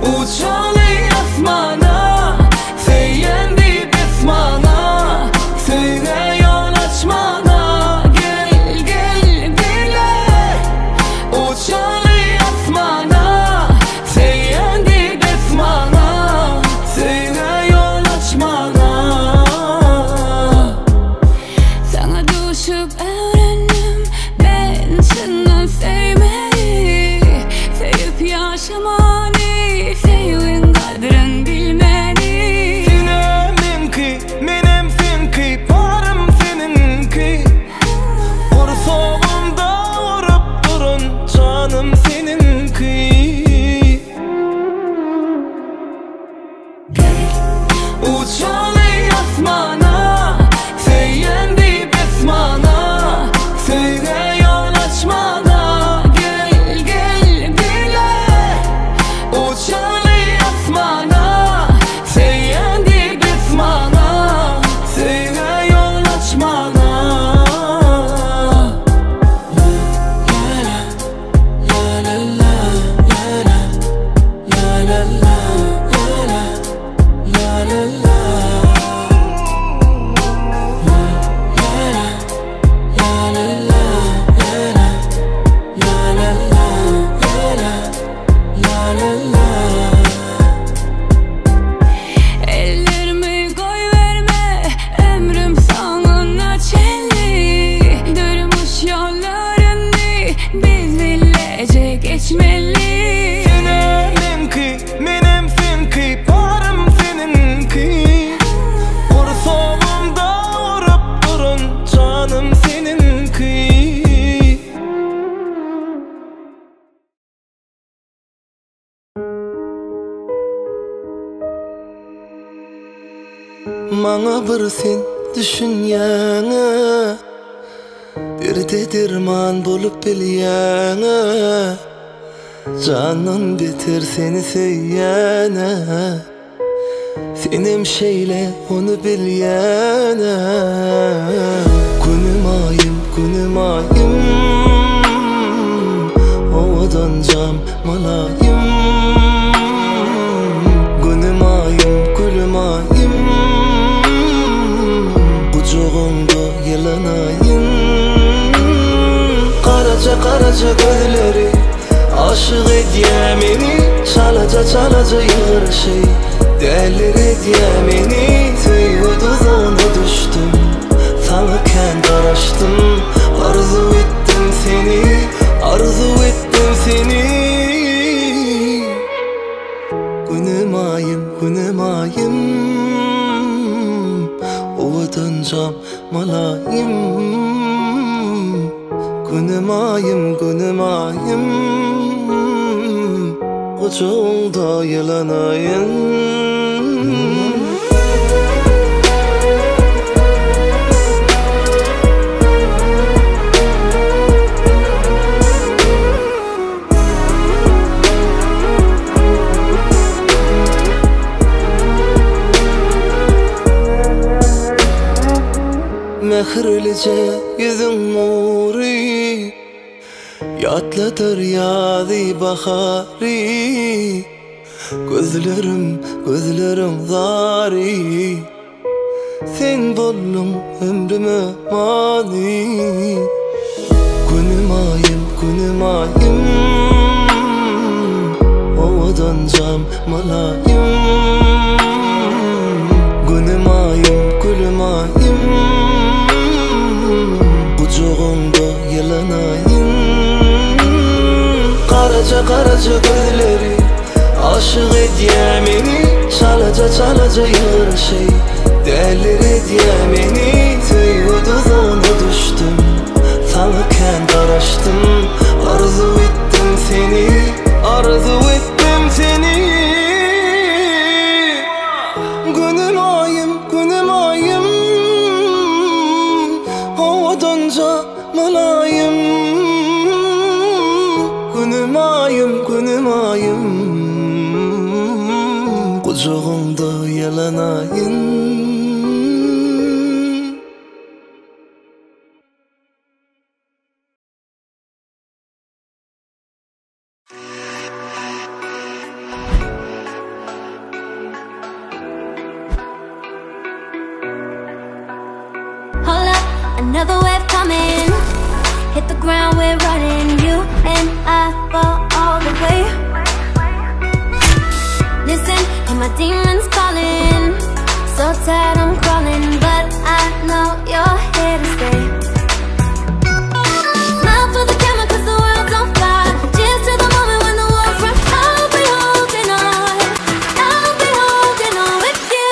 Uçalı asmana, feyendi bismana, söyle yol açmana, gel gel bile. Uçalı asmana, feyendi bismana, söyle yol açmana. Sana düşüp öğrendim ben seni sevmeyi, sevip yaşamayı. Sevin kadrin bilmeni. Seneminki, menem senki, parım seninki. Kursağımda vurup durun, canım seninki. Uçalı asmana, feyendi bismana, söyle yol açmana, gel gel bile. Uçalı asmana, feyendi bismana, söyle yol açmana. Ellerimi koyverme, ömrüm sonuna çelli. Durmuş yollarını biz bilece geçmeli. Seneminki, menem senki, parım seninki. Kursağımda vurup durun, canım seninki. Bana bir sen düşünyene, bir derman bulup bilyene. Canın biter seni seyyene, senim şeyle onu bilyene. Günüm ayım, ovadan cam malayım. Günüm ayım, gülüm ayım, kucağımda yalanayım. Karaca karaca gözleri aşık ediyor beni. Çalaca yığır şey delir ediyor beni. Tüyü tuzağına düştüm, sana kendi araştım. Arzu ettim seni, arzu ettim seni. Günüm ayım, ovadan cam malayım. Günüm ayım, kucağımda yalanayım. Mehirlice yüzün nuri, yatladır yâzi bahari. Gözlerim zari, sen buldun ömrüme mani. Günüm ayım, ovadan cam malayım. Günüm ayım, gülüm ayım, kucağımda yalanayım. Karaca gözleri aşık ediyor beni. Çalaca yığır şey delir ediyor beni. Tüyü tuzağına düştüm, sana kendi araştım. Arzu ettim seni, arzu ettim seni. Günüm ayım, havadanca malayım. Günüm ayım, Kucağımda yalanayım. Hold up, another wave coming. Hit the ground, we're running. You and I fall all the way. Listen, hear my demons calling. So tired, I'm crawling, but I know you're here to stay. Smile for the camera, 'cause the world's on fire. Cheers to the moment when the walls rush. I'll be holding on. I'll be holding on with you.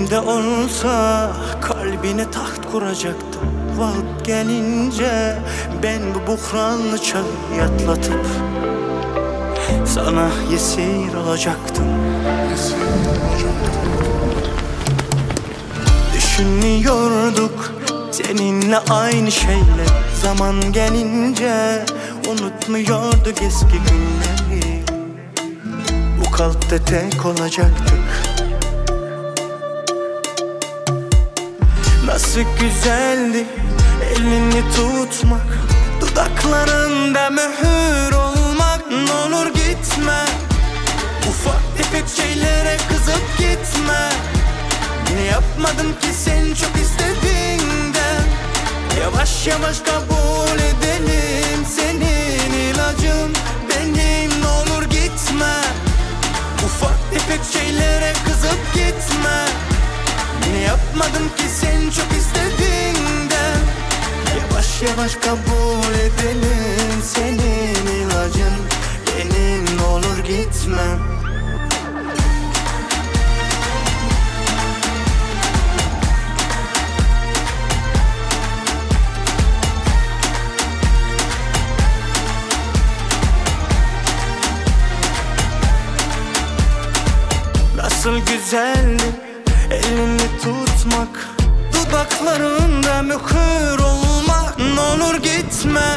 elimde olsa kalbine taht kuracaktım. Vakit gelince ben bu buhranlı çağı atlatıp sana yesir olacaktım. Düşünüyorduk seninle aynı şeyler. Zaman gelince unutmuyorduk eski günleri. Bu kalpte tek olacaktık. Nasıl güzeldi elini tutmak, dudaklarında mühür olmak. N'olur gitme, ufak tefek şeylere kızıp gitme. Ne yapmadım ki sen çok istediğinden. Yavaş yavaş kabul edelim, senin ilacın benim. N'olur gitme, ufak tefek şeylere kızıp gitme. Ne yapmadım ki sen çok istediğinden. Yavaş yavaş kabul edelim, senin ilacın benim. N'olur gitme. Nasıl güzeldi elini tutmak, dudaklarında mühür olmak. N'olur gitme,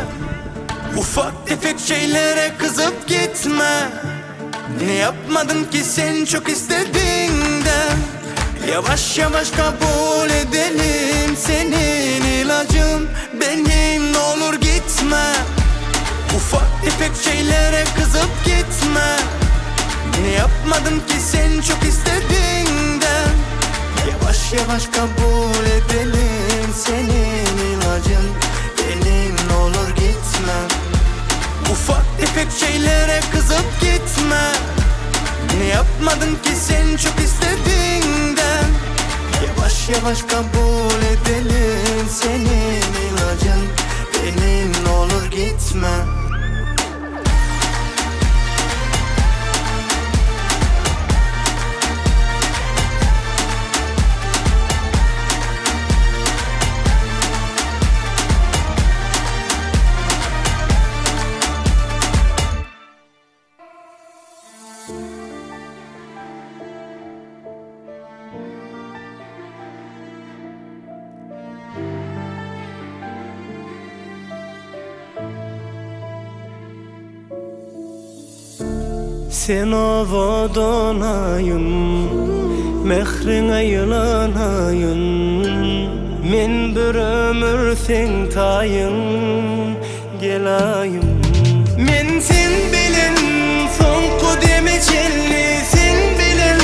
ufak tefek şeylere kızıp gitme. Ne yapmadım ki sen çok istediğinden. Yavaş yavaş kabul edelim, senin ilacın benim. N'olur gitme, ufak tefek şeylere kızıp gitme. Ne yapmadım ki sen çok istediğinden. Yavaş yavaş kabul edelim, senin ilacın benim. N'olur gitme, ufak tefek şeylere kızıp gitme. Ne yapmadım ki sen çok istediğinden. Yavaş yavaş kabul edelim, senin ilacın benim. N'olur gitme. Sen ovadonayın, mehrine yılanayın. Men bir ömür sen tayın, gelayım. Men sen bilen, son kudeme çelli. Sen bilen,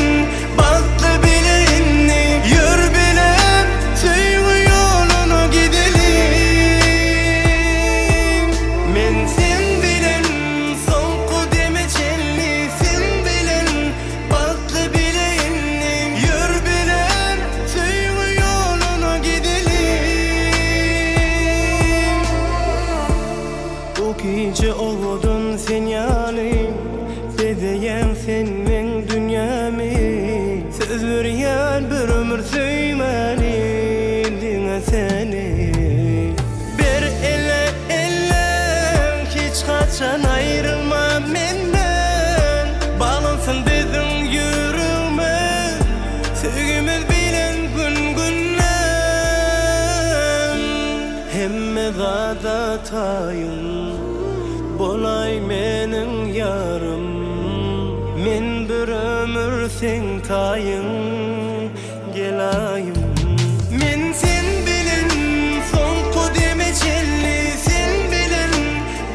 baktı bilenni. Yür bilen, tüyü yolunu gidelim. Men sen bilen, son kudeme çelli. Sen bilen, baktı bilenni. Yür bilen, tüyü yolunu gidelim. O gece oldun sen yani, bedeyen sen men dünyamı. Söz veriyen bir ömür süymeli dine seni. Bir ele hiç kaçan ayrılma menden. Bağlansın dedin yüreğime, sevgimiz bilen gün günden. Hemme zada tayın, bolay menin yarım. Men bir ömür sen tayın, gelayım. Men sen bilen, son kudeme çelli. Sen bilen,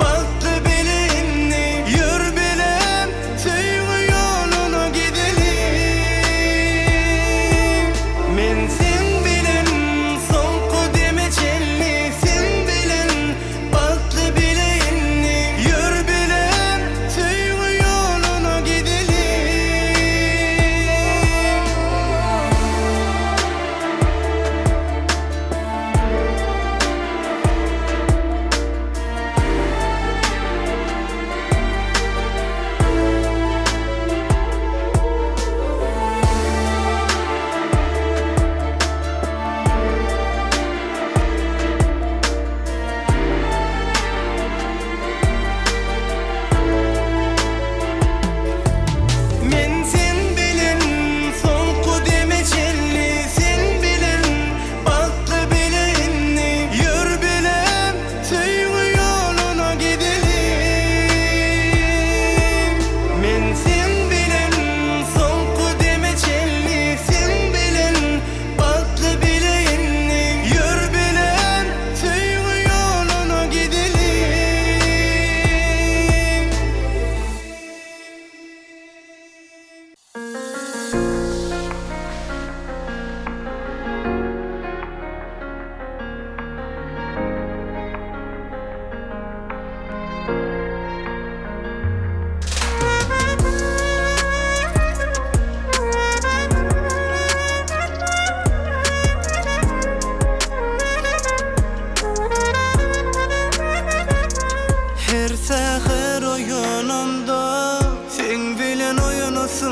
baktı bilenni. Yür bilen, tüyü yolunu gidelim. Men sen bilen, son kudeme çelli. Sen bilen, baktı bilenni. Yür bilen, tüyü yolunu gidelim.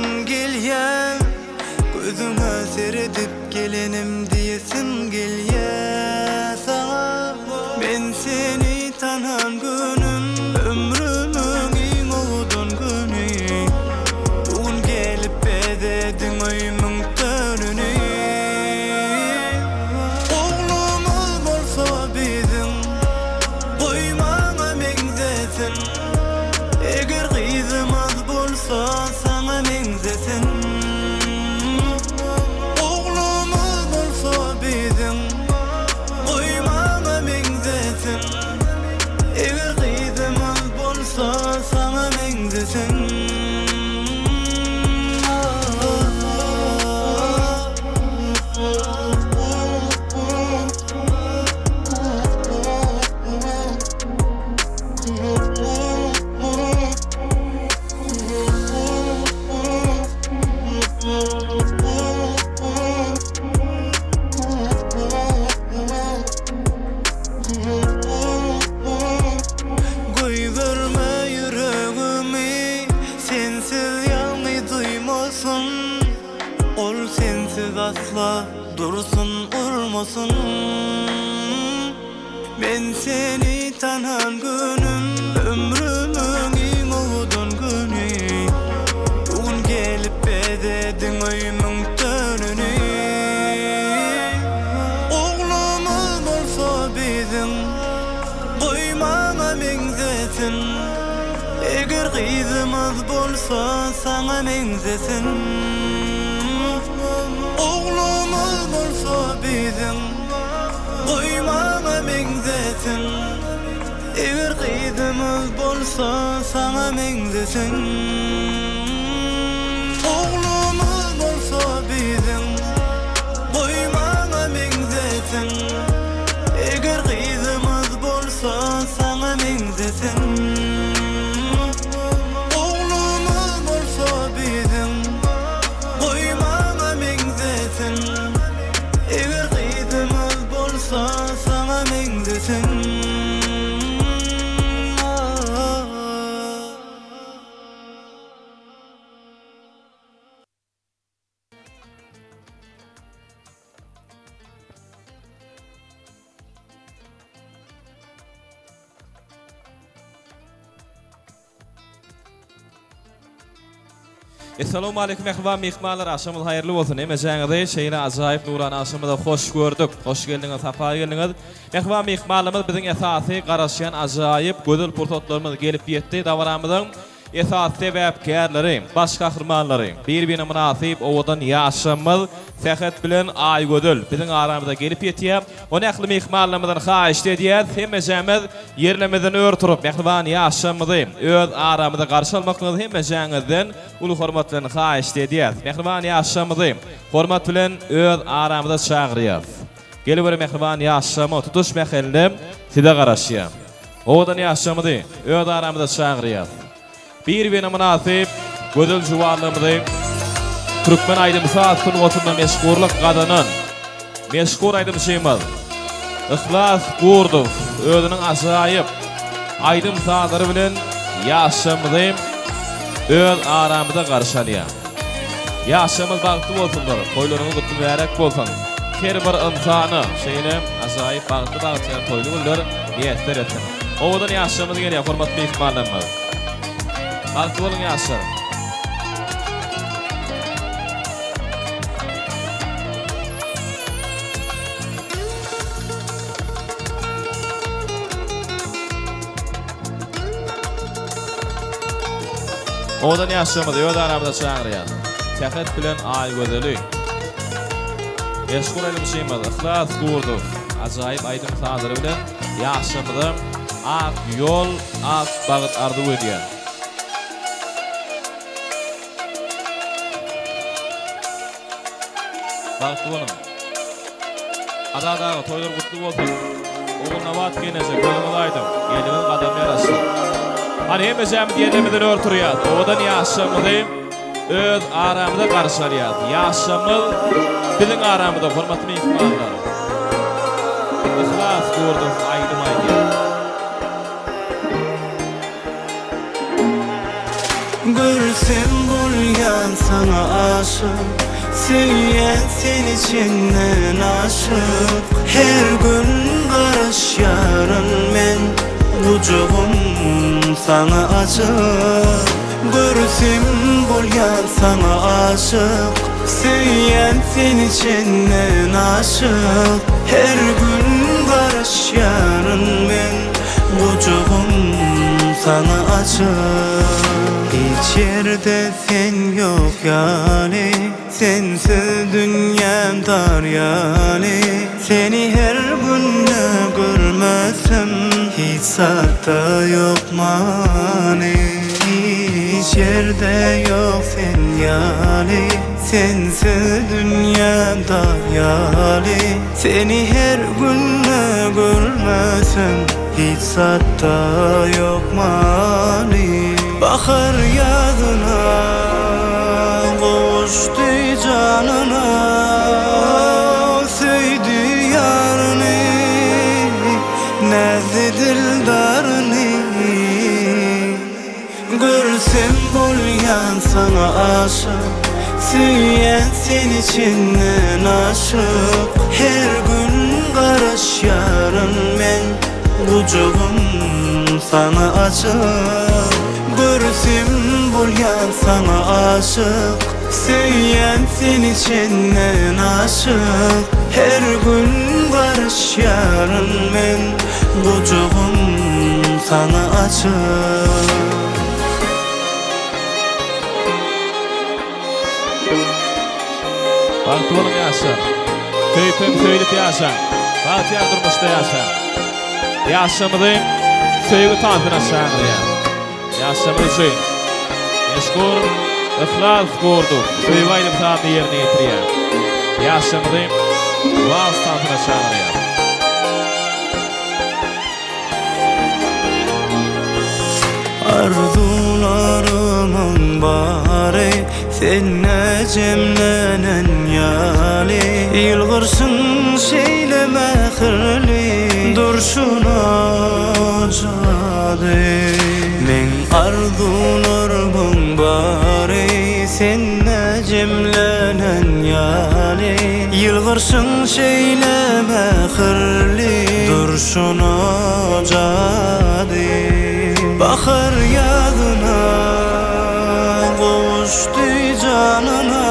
diyesin gelye, gözüme seyredip gelenim diyesin gelye sana. Ben seni tanan günüm, ömrümün en oğudun günü. Bugün gelip bededin öymün dönünü. Oğlumuz bolsa bizim, koymana mengzesin. Eger kızımız bolsa sana mengzesin. Oğlumuz bolsa bizim, koymana mengzesin. Eger kızımız bolsa sana mengzesin. Koyverme yüreğimi, sensiz yanı duymasın. Ol sensiz asla dursun urmasın. Ben seni tanan günüm, ömrümün en oğudun günü. Bugün gelip bededin öymün dönünü. Oğlumuz bolsa bizim, koymana mengzesin. Eger kızımız bolsa sana mengzesin. Oğlumuz bolsa bizim, koymana mengzesin. Eger kızımız bolsa sana mengzesin. Oğlumuz bolsa bizim, koymana mengzesin. Eger kızımız bolsa sana mengzesin. Oğlumuz bolsa bizim, koymana mengzesin. Eger kızımız bolsa sana mengzesin. Assalamu alaykum ehvan mehmanlar, aşamız hayırlı olsun. Emeceğinizi şeyine acayip nuran aşamıda hoş gördük. Hoş geldiniz, safa geldiniz. Ehvan mehmanlarımız bizim esası qaraşyan acayip gözül portotlarımız gelip yetti. Davaramızın esas sebepkärleri, baş kahramanları, bir-birine münasip owadan yaşamız Sehet bilen Aygödül bizim aramızda gelip yetiyor. Onu aklı mehmanlarımızdan haýyş edýär. Hemmejämiz yerlemizden örtürüp mehman yaşamyzy öz aramızda garşy almakla hemmejäňizden ulu hormat bilen haýyş edýär. Mehman yaşamyzy hormat bilen öz aramızda çağırýar. Gelip bir mehman yaşamy tutuş mehellim side garaşýar. Owadan yaşamyzy öz aramızda çağırýar. Bir-birine münasip gözül juwarlygymyzy Türkmen aýdym saatyn oturma meşgurlyk gadanyn meşgur aýdym şeýmez. Ihlas Gurdow özüniň ajaýyp aýdym saatlary bilen ýaşamyzy öz aramyda garşalýar. Ýaşamyz bagty bolsunlar, toýlaryňyz gutly bärek bolsun. Her bir insany şeýle ajaýyp bagty toýly bolýar, niýetler etsin. Owadan ýaşamyz gelýär, hormatly mehmanlarymyz. Bagty bolun ýaşar. Odan yaşamadı, öz aramda çağırýar. Sehet bilen Aýgödüli. Meşgul elim şeýmez, Ihlas Gurdow. Ajaýyp aýdym sazary bilen ýaşamyzy ak ýol, ak bagyt ardy edýär. Bagty bolun. Ada toýlar gutly bolsun. Oğul nabat genese, gölüme aýdym. Geldiğin gadam ýaraşdy. Hani hemmejämiz yerlemizden örtürýär. Owadan ýaşamyzy öz aramyda garşalýar. Ýaşamyz biziň aramyda hormatly mehmanlar. Ihlas Gurdow aýdym aýdýar. Görsem bolýansa sana aşık Süyen sen içinden aşık Her gün qaraş yarın men Ucuğum sana açık Görsem bolyan sana aşık Süyen sen içinden aşık Her gün qaraş yarın men Ucuğum sana açık Hiç yerde sen yok yani Sensiz dünyam dar yani Seni her gün görmesem Hiç saatte yok mani Hiç yerde yok sen yani Sensiz dünyam dar yani Seni her gün görmesem Hiç saatte yok mani Bahar yazına Koştu canına Söydü yarını Nezdi dildarını Görsem bolyan sana aşık Süyen sen içinden aşık Her gün qaraş yarın men Ucuğum sana açık Görsem bolyan sana aşık Süyen sen içinden aşık Her gün qaraş yarın men Ucuğum sana açık Baktı oğlum yaşar. Köypüm söylüp yaşar. Baktı yardırmışta yaşar. Yaşamıdayım. Söylüp tantına şanır ya. Yaşamıdı söylüp. Eşkur, ıhlas kurduk. Söylüp aynı tantı yerine getiriyor. Yaşamıdayım. Vaz tantına şanır ya. Arzularımın bari Senne cemlenen yali Yılgırsın şeyle mehirli Durşuna cadi Men arzularımın bari Senne cemlenen yali Yılgırsın şeyle mehirli Durşuna cadi Bahar yazına Koştu canına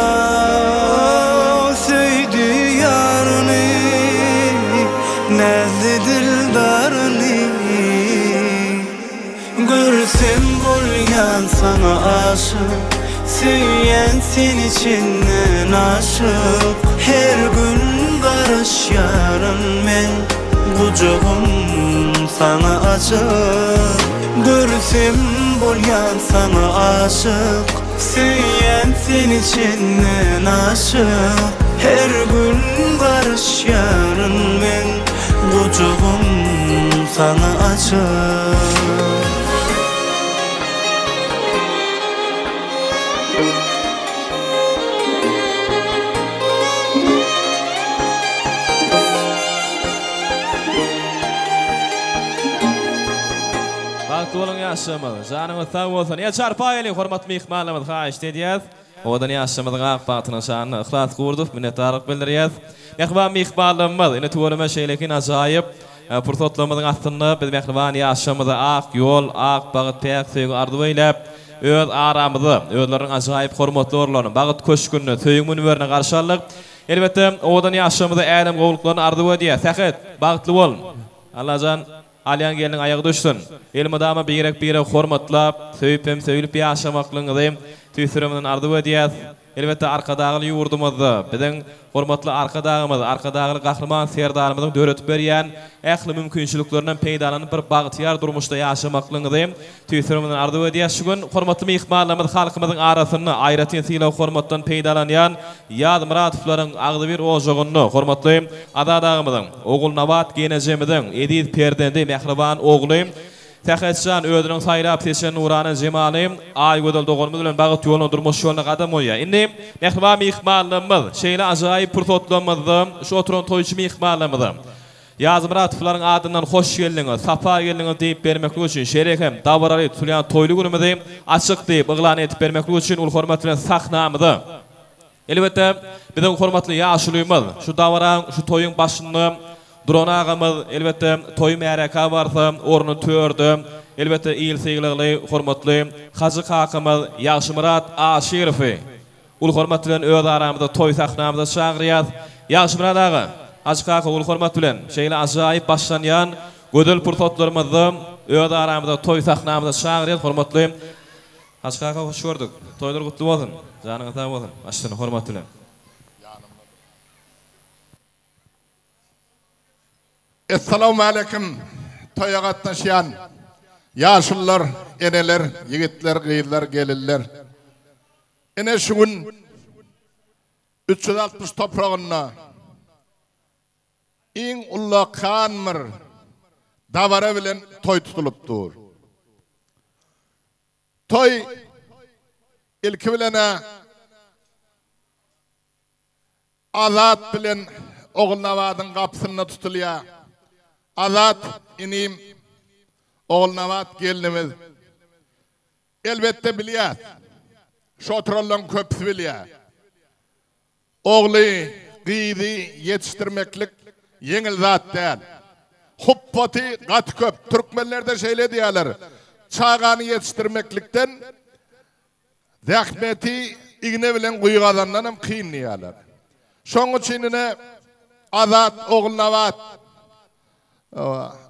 Söydü yarını Nezdi dildarını Görsem bolyan sana aşık Süyen sen içinden aşık Her gün qaraş yarın men Ucuğum sana açık Görsem bolyan sana aşık Süyen sen içinden aşık Her gün qaraş yarın men Ucuğum sana açık Tuğulun yaşamadı. Canımız sağ olsun. Ya çarpaylı hormatly mehmanlarymyz haýyş edýäs. Odan yaşamadyň ak batyna şanyny ihlas gurdup, minnetdarlyk bildirýäs. Mehman mehmanlarymyz ine tuğulma şeýlekin ajaýyp pursatlarymyzyň aslynda biz mehman yaşamada ak ýol, ak bagyt pek söýgü arzuwaýlap öz aramyzy, özleriň ajaýyp hormatly orlaryny, bagyt köşkünni, söýgü münwerine garşalyk. Elbetde odan yaşamada älim gowluklaryny arzuwa edýär. Sähet bagtly bol. Allahan Alyan gelin ayağı düşsün. Elim adama birek hormatlap, söýüp söýülip ýaşamaklygyny tüýsürümden arzuwa edýär. Elbetde arkadagy ýurdumyzda, biziň hormatly arkadagymyz, arkadagy gahrman serdarymyzyň döretip berýän ähli mümkinçiliklerinden peýdalanyp bir bagtyar durmuşda ýaşamaklygyny tüýsürümden arzuwa edýär. Şu gün hormatly mehmanlarymyz halkymyzyň arasyny aýratyn syla hormatdan peýdalanýan Ýaz Muratowlaryň agdy bir ojagyny hormatly adadagymyzyň, ogul Nabat genejemizin Ediz Perdendi mehriban ogly Tähetşan ödürün saýlap seçen Nurany Jemaly ay gödel dogonumuz bilen bagyt ýoluny durmuş ýoluna gadam goýýar. Indi mehriban mehmanlarymyz şeýle ajaýyp pursatlarymyzdy, şu oturan toýçy mehmanlarymyzdy. Yazmıratovlaryň adyndan hoş geldiňiz, sapa geldiňiz diýip bermeklik üçin şerekem dabarary tutulýan toýly günümizi açyk diýip yglan etip bermeklik üçin ul hormat bilen sahnamyzy. Elbette biziň hormatly ýaşulymyz, şu dabaraň, şu toýuň başynda duran agamyz, elbette toý märeka barsa, ornu tördü. Elbette iyil seýlegli, hormatly Haji kakymyz Ýaşymyrat Aşyrowy. Ul hormat bilen öz aramyzda toý sahnamyza çagyrýar. Ýaşymyrat aga, Haji kaka ul hormat bilen şeýle ajaýyp başlanýan gödel pursatlarymyzy öz aramyzda toý sahnamyza çagyrýar. Hormatly Haji kaka hoş gördük. Toýlar gutly bolsun. Janyňyz sag bolsun. Başdan hormat bilen. Assalamu alaikum. Toýa gatnaşýan ýaşullar, eneler, yigitler, gyýylar, gelirler. Ene şu gün 360 topragyna iň ulla kanmyr dabara bilen toy tutulupdyr. Toy ilki bilene Azat bilen Oğulnawadyň gapsyna tutulýar. Azat inim Oğulnawat gelinimiz elbette bilýär. Şu oturanlaryň köpüsi bilýär. Oğly, gyýdy ýetişdirmeklik yeňil zat däl. Huppaty gat köp. Türkmenlerde şeýle diýerler. Çagany ýetişdirmeklikden zähmeti igne bilen guýgazandan hem kyn diýerler. Şoň üçinine Azat Oğulnawat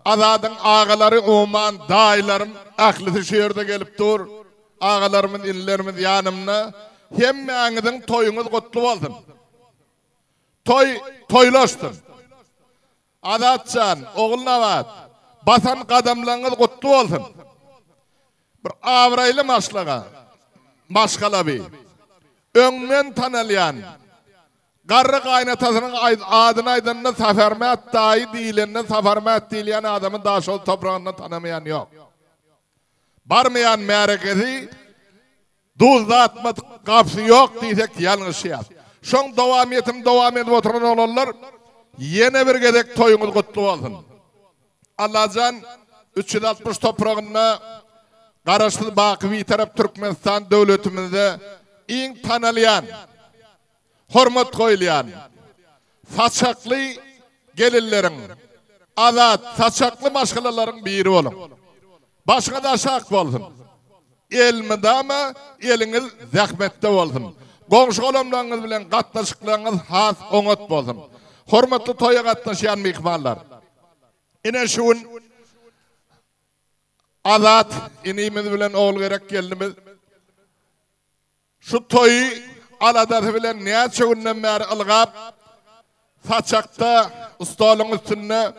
Azadyň agalary uman daýlarym aklysy şeýerde gelip dur. Agalarymyň illerimiz ýanymda hemmeňiziň toýuňyz gutly bolsun. Toylaşdym. Azatcan, Oğulnawat, basan gadamlaryňyz gutly bolsun. Bir awraýly maşgala öňmen tanalýan garry gaýnatasynyň adyny aýdanda Safarmat daýy diýilende Safarmat diýilýän adamy da şol toprağynda tanamayan ýok. Barmayan märekesi duzda atma gapsy ýok diýsek ýalňyş ýaz. Şoň dowam edip oturan olanlar ýene bir gedek toýuňyz gutly bolsun. Allahjan 360 topragyna garaşly baky tarap Türkmenistan döwletimizde iň tanalýan, hormat goýulýan saçakly gelirleriň, azat saçakly maşgalalaryň biri bolun. Başga da şak bolsun. Elmidama eliňiz zähmetde bolsun. Goňşy golamlaryňyz bilen gatnaşyklaryňyz has oňat bolsun. Hormatly toýa gatnaşýan mehmanlar. Ine şu gün Azat inimiz bilen oğul gerek geldimiz. Şu toýy aladatı bilen näçe günden bäri ılgap saçakda ustalyň üstünde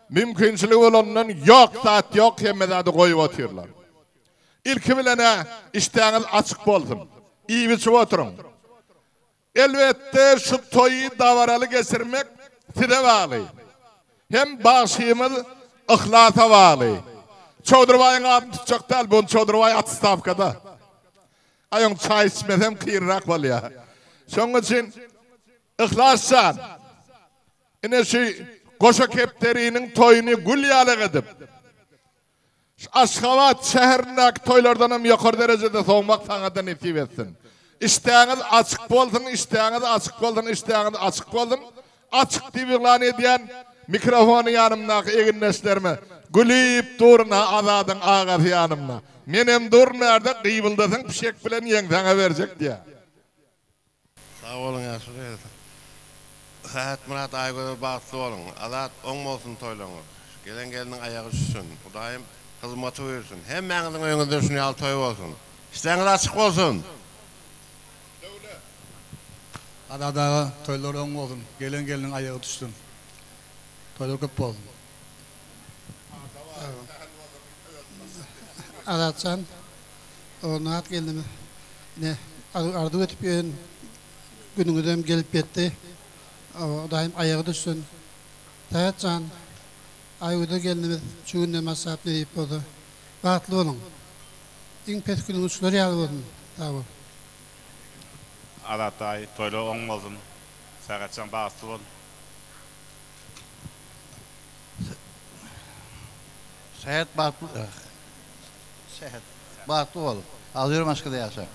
mümkinçiligi bolandan ýok zat ýok hemmezady goýup otyrlar. İlki bilene iştäňiz açyk bolsun. İyi biçip oturuň. Elbette şu toýy dabaraly geçirmek size bagly. Hem başymyz ihlasa bagly. Çodurbaýyň adyny tutjak däl, bu Çodurbaý atstavkada. Aýoň çay içmesem kyrrak bolýar. Şoň üçin ihlassan ine şu goşa kepteriniň toýuny gülýalyk edip Aşgabat şäherindäki toýlardan hem ýokary derejede soňmak saňa da nesip etsin. İştäňiz açyk bolsun, iştäňiz açyk bolsun, iştäňiz açyk bolsun. Açyk diýip ýylan edýän mikrofony ýanymdaky eginleşlerime gülüp durna Azadyň agasy ýanymda. Menem durmärde gyýbyldasyň pişek bilen ýeňseňe berjek diýär. Sağ olun ýaşuly. Sahatmyrat aýgöre bagtly bolun. Azat oň bolsun toýlaňyz. Geliniň aýagy düşsün. Hudaýym hyzmaty bersin. Hemmeňiziň öňünde şunu ýal toý bolsun. İştäňiz açyk bolsun. Adadaga toýlar oň bolsun. Geliniň aýagy düşsün. Toýlar köp bolsun. Azatcan, Oğulnawat geldimi. Ne ardu etip ýön günüňizem gelip ýetdi. Daýym aýagy düşsün. Azatcan, aýyda geldimiz, şu günde masap diýip boldy. Bagtly bolun. Iň pes günüňiz şular ýaly bolsun. Taýy. Azatay toýlar oň bolsun. Sagatçan bagtly bolun. Sehet batlı. Sehet batlı ol. Alıyorum aşkıda yaşa.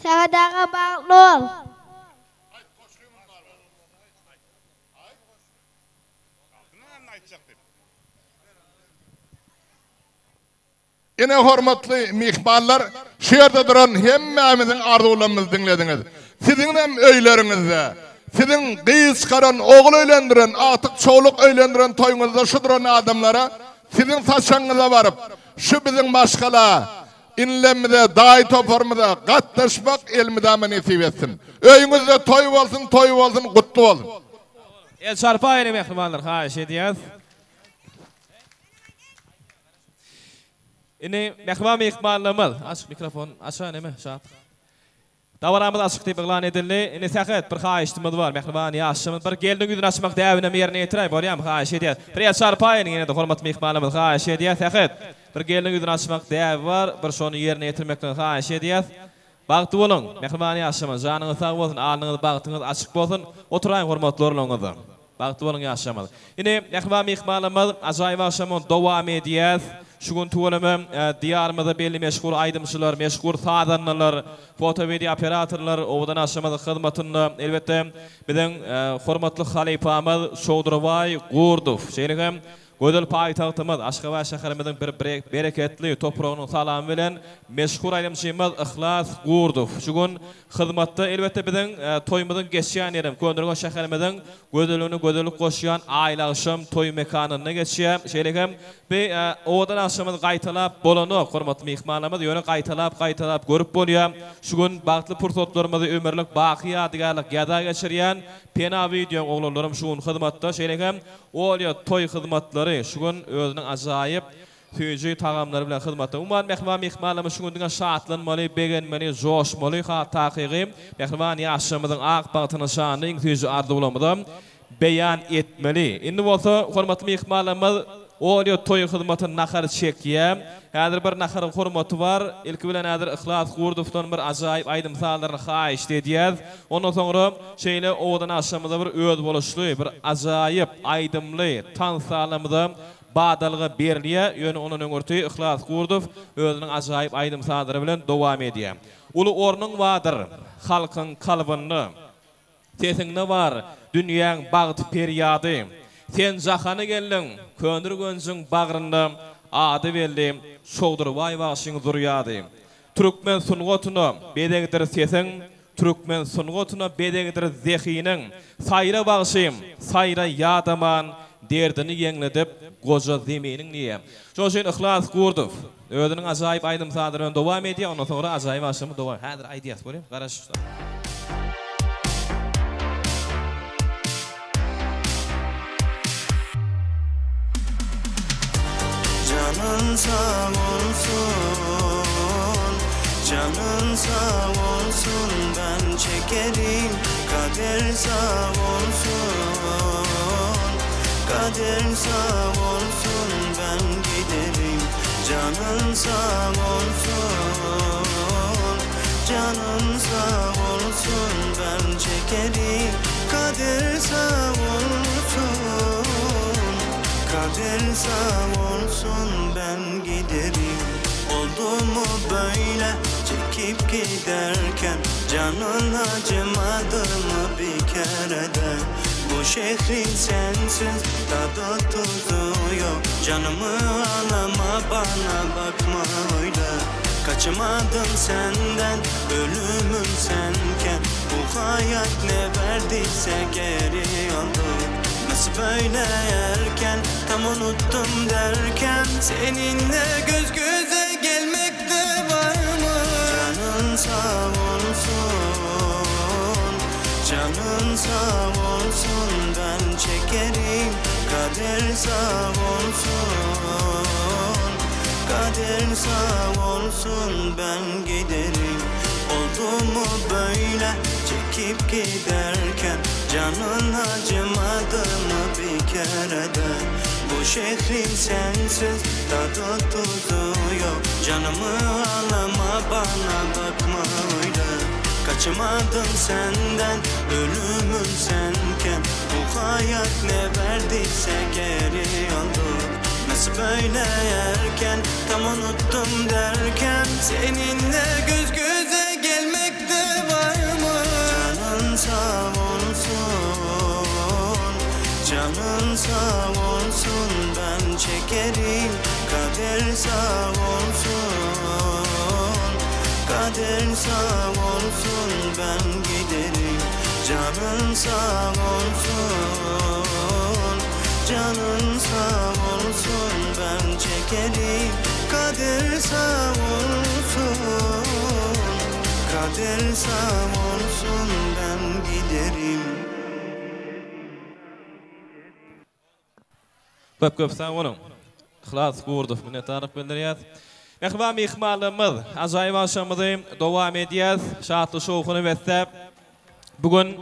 Sevdaga bağlı ol. Ine hormatly mihmanlar, şeýerde duran hemmämizin arzularymyzy dinlediniz. Sizin hem öýleriňizde, sizin gyýys karan ogul öýlendiren, atyk çoğluk öýlendiren toýuňyzda şu duran adamlara sizin saçaňyza baryp, şu bizim başgala inlemide, daý toparmyda gatnaşmak elmidama nesip etsin. Öýüňizde toý bolsun, gutly bolsun. El çarpayın mehmanlar, haýyş edýäs. Ini mehman mehmanlarymyz, açyk mikrofon, açan eme, şap. Davaramız açyk diýip elan edildi. Ini sähet bir haýyşdymyz bar, mehman ýaşymyz bir geldiň güýdüni açmak däwine ýerine ýetiräýär, bolýam, haýyş edýär. Bir çarpayın ýene de hormatly mehmanlarymyz, haýyş edýär, sähet. Bir geldiň güýdüni açmak däwi bar, bir şonu ýerine ýetirmekden haýyş edýär. Bagty bolun, mehman ýaşymyz, janyňyz sag bolsun, alnyňyz bagtyňyz açyk bolsun. Oturaýyn hormatly orlaňyzda. Bagty bolun ýaşamyz. Ini mehman mehmanlarymyz ajaýyp aşamyň dowam edýär. Şugun tuğulımı diyarımızda belli meşgul aydımçılar, meşgul sadanlar, foto video operatorlar, ovadan aşamada hizmetinde elbette bizim hormatly halifamız Şowdurbay Gurdov. Şeýlehem Gödel paýtagtymyz Aşgabat şäherimiziň bir bereketli topragynyň salamy bilen meşgul aydymçymyz Ihlas Gurdov. Şugun hizmetde elbette bizim toýumyzyň geçýän ýerim, Göndürgän şäherimiziň gödelik goşýan aýla aşam toý mekanyna geçýär. Şeýlehem be owadan aşamyz gaýtalap bolany hormatly mehmanlarymyz ýöne gaýtalap görüp bolýar. Şugun bagtly pursatlarymyzy ömürlik baky ýadygarlyk ýada geçirýän pena video oglanlarym şugun hizmetde. Şeýlehem olýa toý hizmetleri şugun özüniň ajaýyp tüýji tagamlary bilen hizmetde. Umman mehmanlarymyz şugun diňe şatlanmaly, begenmeli, joşmaly, hakyky mehman ýaşamyzyň ak bagtyny şanyň tüýji ardy bulamyda beýan etmeli. Indi bolsa hormatly mehmanlarymyz olýa toý hizmetin nahar çekýär. Häzir bir nahar hormaty bar. Ilki bilen häzir Ihlas Gurdowdan bir ajaýyp aýdymsallaryny haýyş edýär. Ondan soňra şeýle owadan aşamyda bir öz boluşly, bir ajaýyp aýdymly tansalamyda badalga berilýär. Ýöne onuň öňürti Ihlas Gurdow özüniň ajaýyp aýdymsallary bilen dowam edýär. Ulu ornuň wadyr, halkyň kalbyny, sesiňde bar, dünýäň bagty periýady. Sen jahany geldiň, köndür gönjüň bagrynda ady belli, Şowdurbay başyň durýady. Türkmen sungatyna bedegdir sesiň, Türkmen sungatyna bedegdir zehiniň. Saýra bagşym, saýra ýadaman, derdini ýeňledip goja zeminiň niýe. Şoşun Ihlas Gurdow özüniň ajaýyp aýdymsallary bilen dowam edýär, ondan soňra ajaýyp aşamy dowam. Häzir aýdýas bolýar, garaş. Canın sağ olsun, canın sağ olsun, ben çekerim. Kader sağ olsun, kader sağ olsun, ben giderim. Canın sağ olsun, canın sağ olsun, ben çekerim. Kader sağ olsun, kader sağ olsun, ben giderim. Oldu mu böyle çekip giderken, canın acımadı mı bir kerede? Bu şehrin sensiz tadı tuzu yok. Canımı alama, bana bakma öyle. Kaçamadım senden, ölümüm senken. Bu hayat ne verdiyse geri aldı. Nasıl böyle erken, tam unuttum derken, seninle göz göze gelmek de var mı? Canın sağ olsun, canın sağ olsun, ben çekerim. Kader sağ olsun, kader sağ olsun, ben giderim. Oldu mu böyle çekip giderken, canın acımadı mı bir kerede? Bu şehrin sensiz tadı tuzu yok. Canımı alama, bana bakma öyle. Kaçmadım senden, ölümün senken. Bu hayat ne verdiyse geri aldık. Nasıl böyle erken, tam unuttum derken. Seninle göz göze gelmek de var mı? Canın sağ olsun, canın sağ olsun. Ben çekerim, kader sağ olsun. Kader sağ olsun, ben giderim. Canın sağ olsun, canın sağ olsun. Ben çekerim, kader sağ olsun. Kader sağ olsun, ben giderim. Köp sağ olun. İhlas gurduk, minnettarlyk bildirýär. Mehman mehmanlarymyz, ajaýyp aşamyzy dowam edýär. Şatly şowkuny beslep, bugün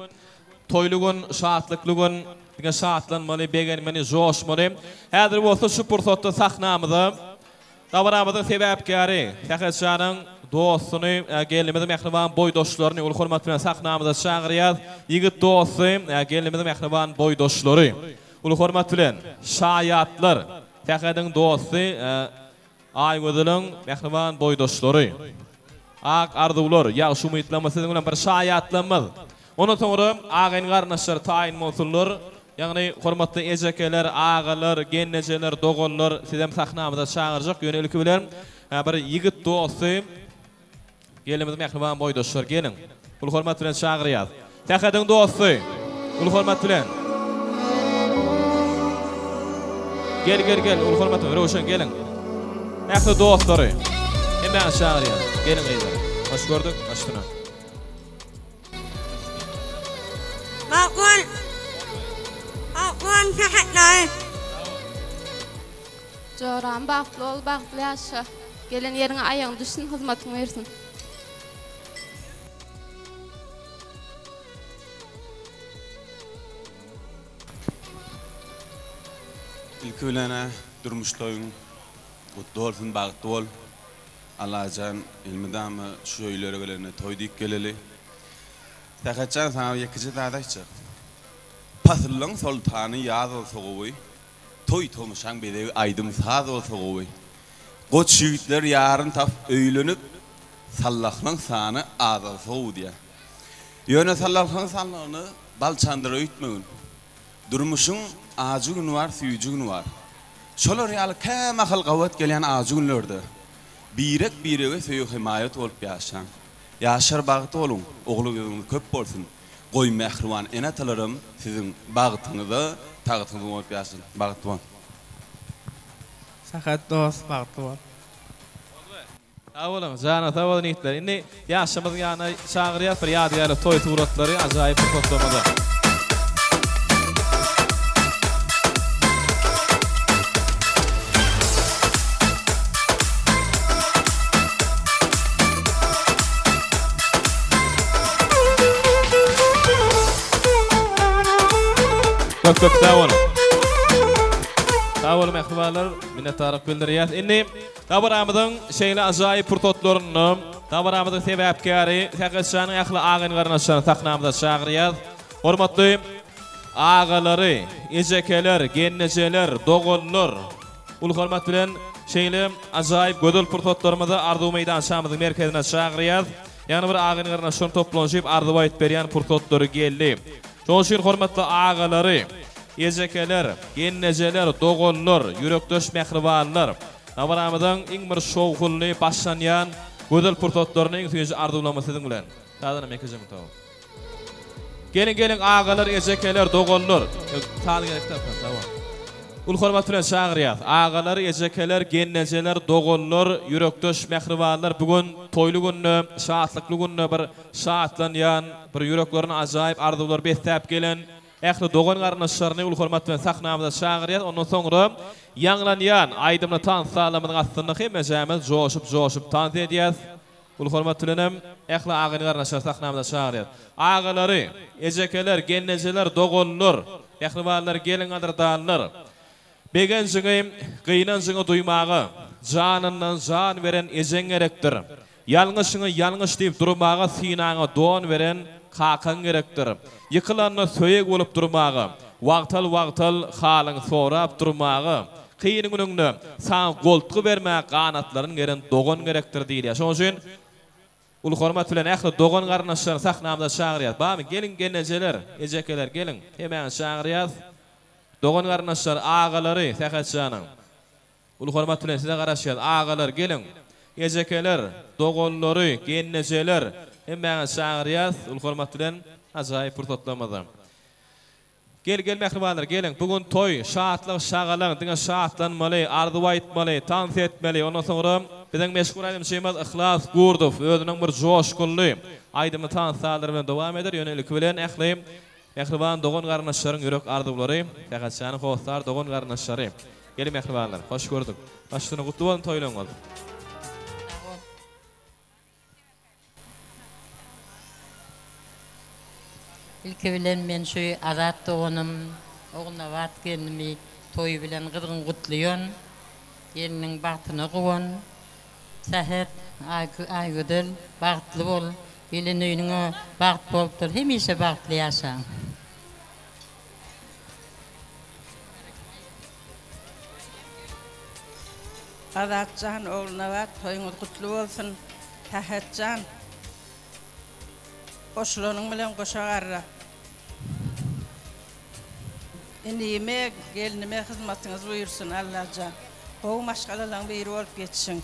toýly gün, şatlykly gün, diňe şatlanmaly, begenmeli, joşmaly. Häzir bolsa şu pursatda sahnamyzy, dawaramyzyň sebäpkäri, Tähetsjanyň dostuny, gelinimiz mehriban boýdoşlaryny ul hormat bilen sahnamyza çagyrýar. Yigit dosty, gelinimiz mehriban boýdoşlary. Ul hormat bilen şaýatlar, Tähetsjanyň dosty, Aýgydylyň mehriban boýdoşlary. Ak arzuwlar, ýagşy umytlamasy bilen bir şaýatlamyz. Onu soňra agyň garnaşlar taýin bolsunlar. Ýagny hormatly ejekeler, agalar, gennejeler, dogonlar sizem sahnamyza çagyrjak ýönelik bilen bir yigit dosty, gelimiz mehriban boýdoşlar gelin. Ul hormat bilen çagyrýar. Tähetsjanyň dosty, ul hormat bilen. Gel, ul hormat bilen Roşan gelin. Ähli dostlary. Hemen çagyrýar. Gelin reýler. Hoş gördük, başdyna. Bakun. Bakun Tähetsjany. Joran bagtly ol, bagtly ýaşa. Gelen ýeriňe aýagyň düşsün, hyzmatyň bersin. İlkülene durmuşlaryň gutly bolsun, bagtly bol. Allahan ilmidamy şu öýlere gelene toýdyk geleli. Tähetsjan sana ýekiji dadaýçy. Paslyň sultany ýazy soguwy. Toy tomuşan bede aýdym saz soguwy. Goç ýigitler ýaryn tap öýlenip sallahyň sany aza sogudy. Ýöne sallahyň sanlygyny balçandyra öýtmegin. Durmuşyň ajy gün bar, süýjü gün bar. Şolar ýaly käme halgawat gelýän ajy günlerde birek-birege söýüp himayet bolup ýaşan. Ýaşar bagty bolun, oglugyňyz köp bolsun. Goý mehriban enatalarym siziň bagtyňyzda tagytyňyz bolup ýaşan. Bagty bol. Sahat dost bagty bol. Sağ olun, jana sağ olun ýigitler. Indi ýaşamyz ýana çagyrýar bir ýadyýarly toý suratlary ajaýyp toplamada. Köp sağ olun. Sağ olun mehmanlar, minnettarlyk bildirýär. Indi dawaramyzyň şeýle ajaýyp pursatlaryny, dawaramyzyň sebäpkäri, Tähetsjanyň ähli agyň garnaşlaryny sahnamyza çagyrýar. Hormatly agalary, ejekeler, gennejeler, dogonlar, ul hormat bilen şeýle ajaýyp gödül pursatlarymyzy Arzuw meýdançamyzyň merkezine çagyrýar. Ýani bir agyň garnaşlaryny toplanýyp arzuw aýdyp berýän pursatlary geldi. Çoğuşur hormatly agalary, ejekeler, gennejeler, dogonlar, yürekdöş mehribanlar. Dawaramyzyň iň bir şowkully başlanýan gödül pursatlaryny iň arzuwlamasyň bilen. Taýdana mekejim taw. Gelin agalar, ejekeler, dogonlar. Taýdy gerekdir taw. Ul hormat bilen çagyrýar. Agalar, ejekeler, gennejeler, dogonlar, yürekdöş mehribanlar bugün toýly günni, şatlykly günni bir şatlanýan, bir yüreklerini ajaýyp arzuwlar beslep gelen ähli dogon garnaşlaryny ul hormat bilen sahnamyza çagyrýar. Ondan soňra ýanglanýan aýdymly tan salamynyň astyny hemejämiz joşup tan edýär. Ul hormat bilen ähli agyny garnaşlar sahnamyza çagyrýar. Agalary, ejekeler, gennejeler, dogonlar, mehribanlar, gelin adyrdanlar. Begenjiňi, gynanjiňi duýmagy, janyndan jan beren ejen gerekdir. Yalňyşyňy yalňyş diýip durmaga synaňa don beren kakan gerekdir. Yıkılanna söýek bolup durmagy, wagtal halyň sorap durmagy, kıyın günüňde saň goltgy bermäk ganatlaryň geren dogon gerekdir diýilýär. Şoň üçin ul hormat bilen ähli dogon garnaşlar sahnamda şagyryat. Bamy gelin genejeler, ejekeler gelin. Hemen şagyryat. Dogon garnaşlar agalary tähetjanyň. Ul hormat bilen size garaşýar. Agalar gelin. Ejekeler, dogonlary, genejeler hemen şagyryat. Ul hormat bilen ajaýyp purtatlamada. Gel mehribanlar gelin. Bugün toy, şatlyk, şagalan, diňe şatlanmaly, arzu aýtmaly, tans etmeli. Ondan soňra biziň meşgul edýänimiz Ihlas Gurdow özüniň bir joşkully aýdymy tansalar bilen dowam eder. Ýönelik bilen ähli mehriban dogon garnaşlaryň ýürek arzulary, tähetjany hostar dogon garnaşlary. Gelin mehribanlar, hoş gördük. Başlygyny gutly bolun toýlaňyz. İlki bilen men şu azat doğunum, oğluna vat kendimi toy bilen gıdgın gutluyon, gelinin bahtını kuvon, sahet, aygıdıl, bahtlı bol, gelin öýnüňe baht bolupdyr, hemişe bahtly ýaşaň. Azatcan oğluna vat, toyuňyz gutly bolsun, Tahetjan. Koşulanyň bilen goşagarra. Inime gelinime hyzmatyňyz buyursun Allahja. O maşgalaryň biri bolup geçişiň.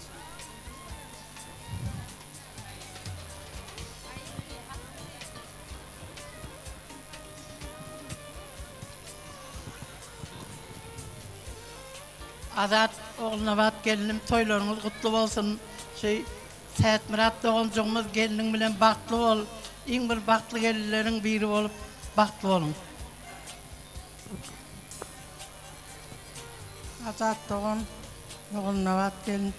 Azat oğluna vat gelinim toylaryňyz gutly bolsun. Sät Murat doğanjygymyz geliniň bilen baktly bol. Iň bir baktly gelinleriň biri bolup baktly bolun. Azat doğan oğluna vat gelin.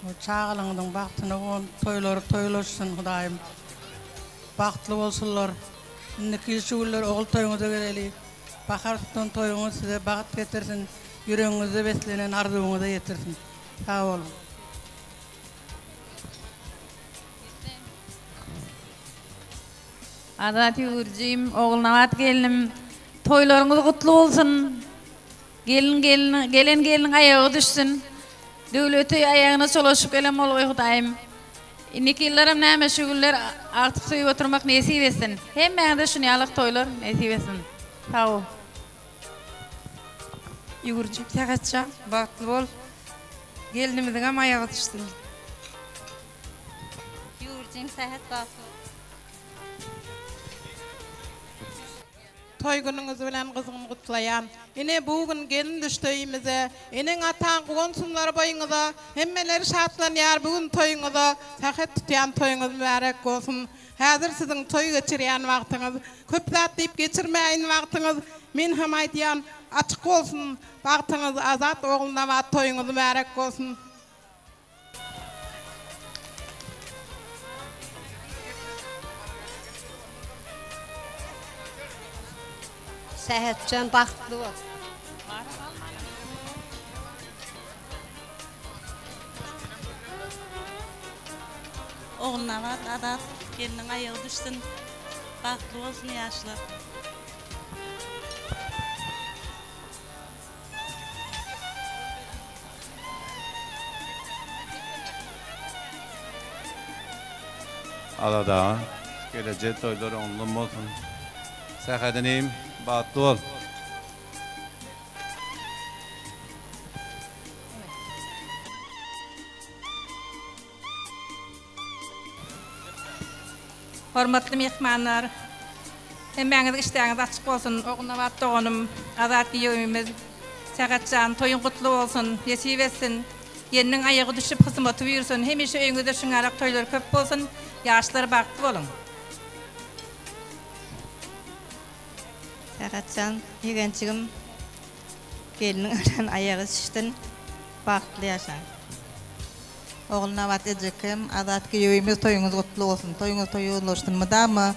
O çağalaňyň baktyny on toylary toylaşsyn Hudaýym. Baktly bolsunlar. Indiki şuwlar oğul toýuňyza bereli. Bahardan toýuňyz size bagt getirsin. Yüreğinize beslenen arzuğunuza yetirsin. Sağ olun. Azat Yurjim, oğluna vat gelinim. Toylarınız kutlu olsun. Gelin ayağı düşsün. Dövleti ayağına çolaşıp gelen oluyor Hudaýym. İndiki yıllarım näme şugullar artık suyu oturmak nesip etsin. Hem bana da şunyalık toylar nesip etsin. Sağ ol. Yugurjym Tahetjan, baktly bol. Gelinimiziň hem ayağı düşsün. Yugurjym Tahet baktly. Toy günüňiz bilen gyzygyny gutlaýan. Ine bugün gelin düştüýimize, iniň atan gowunsunlar boýuňyza hemmeleri şatlanýar bugün toýuňyza. Tahet tutýan toýuňyz mübarek bolsun. Häzir siziň toy geçirýän wagtyňyz, köp zat diýip geçirmäýän wagtyňyz men hem aýdýan açyk bolsun. Wagtyňyz azat oğluna vat toýuňyz mübarek bolsun. Tahetjan baktly bol. Oğluna vat azat geliniň ayağı düşsün. Baktly bolsun ýaşlar. Alada, gelecek toylar onlum olsun. Sahadenim, batlı ol. Hormatly mehmanlar, hemmeňiz işleňiz açyk bolsun. Oğluna vat doğanım, azat ýöýümiz, Tahetjan toýuň gutly bolsun, nesip etsin. Geliniň ayağı düşüp hyzmaty buyursun. Hemişe öňüňizde şuňarak toylar köp bolsun. Ýaşlar baktly bolun. Tahetjan, ýegençigim geliniň ayağı düşdün, baktly ýaşaň. Oğluna vat ejekem, azatky ýöýümiz toýuňyz gutly bolsun. Toýuňyz toýullaşdyrmydamy?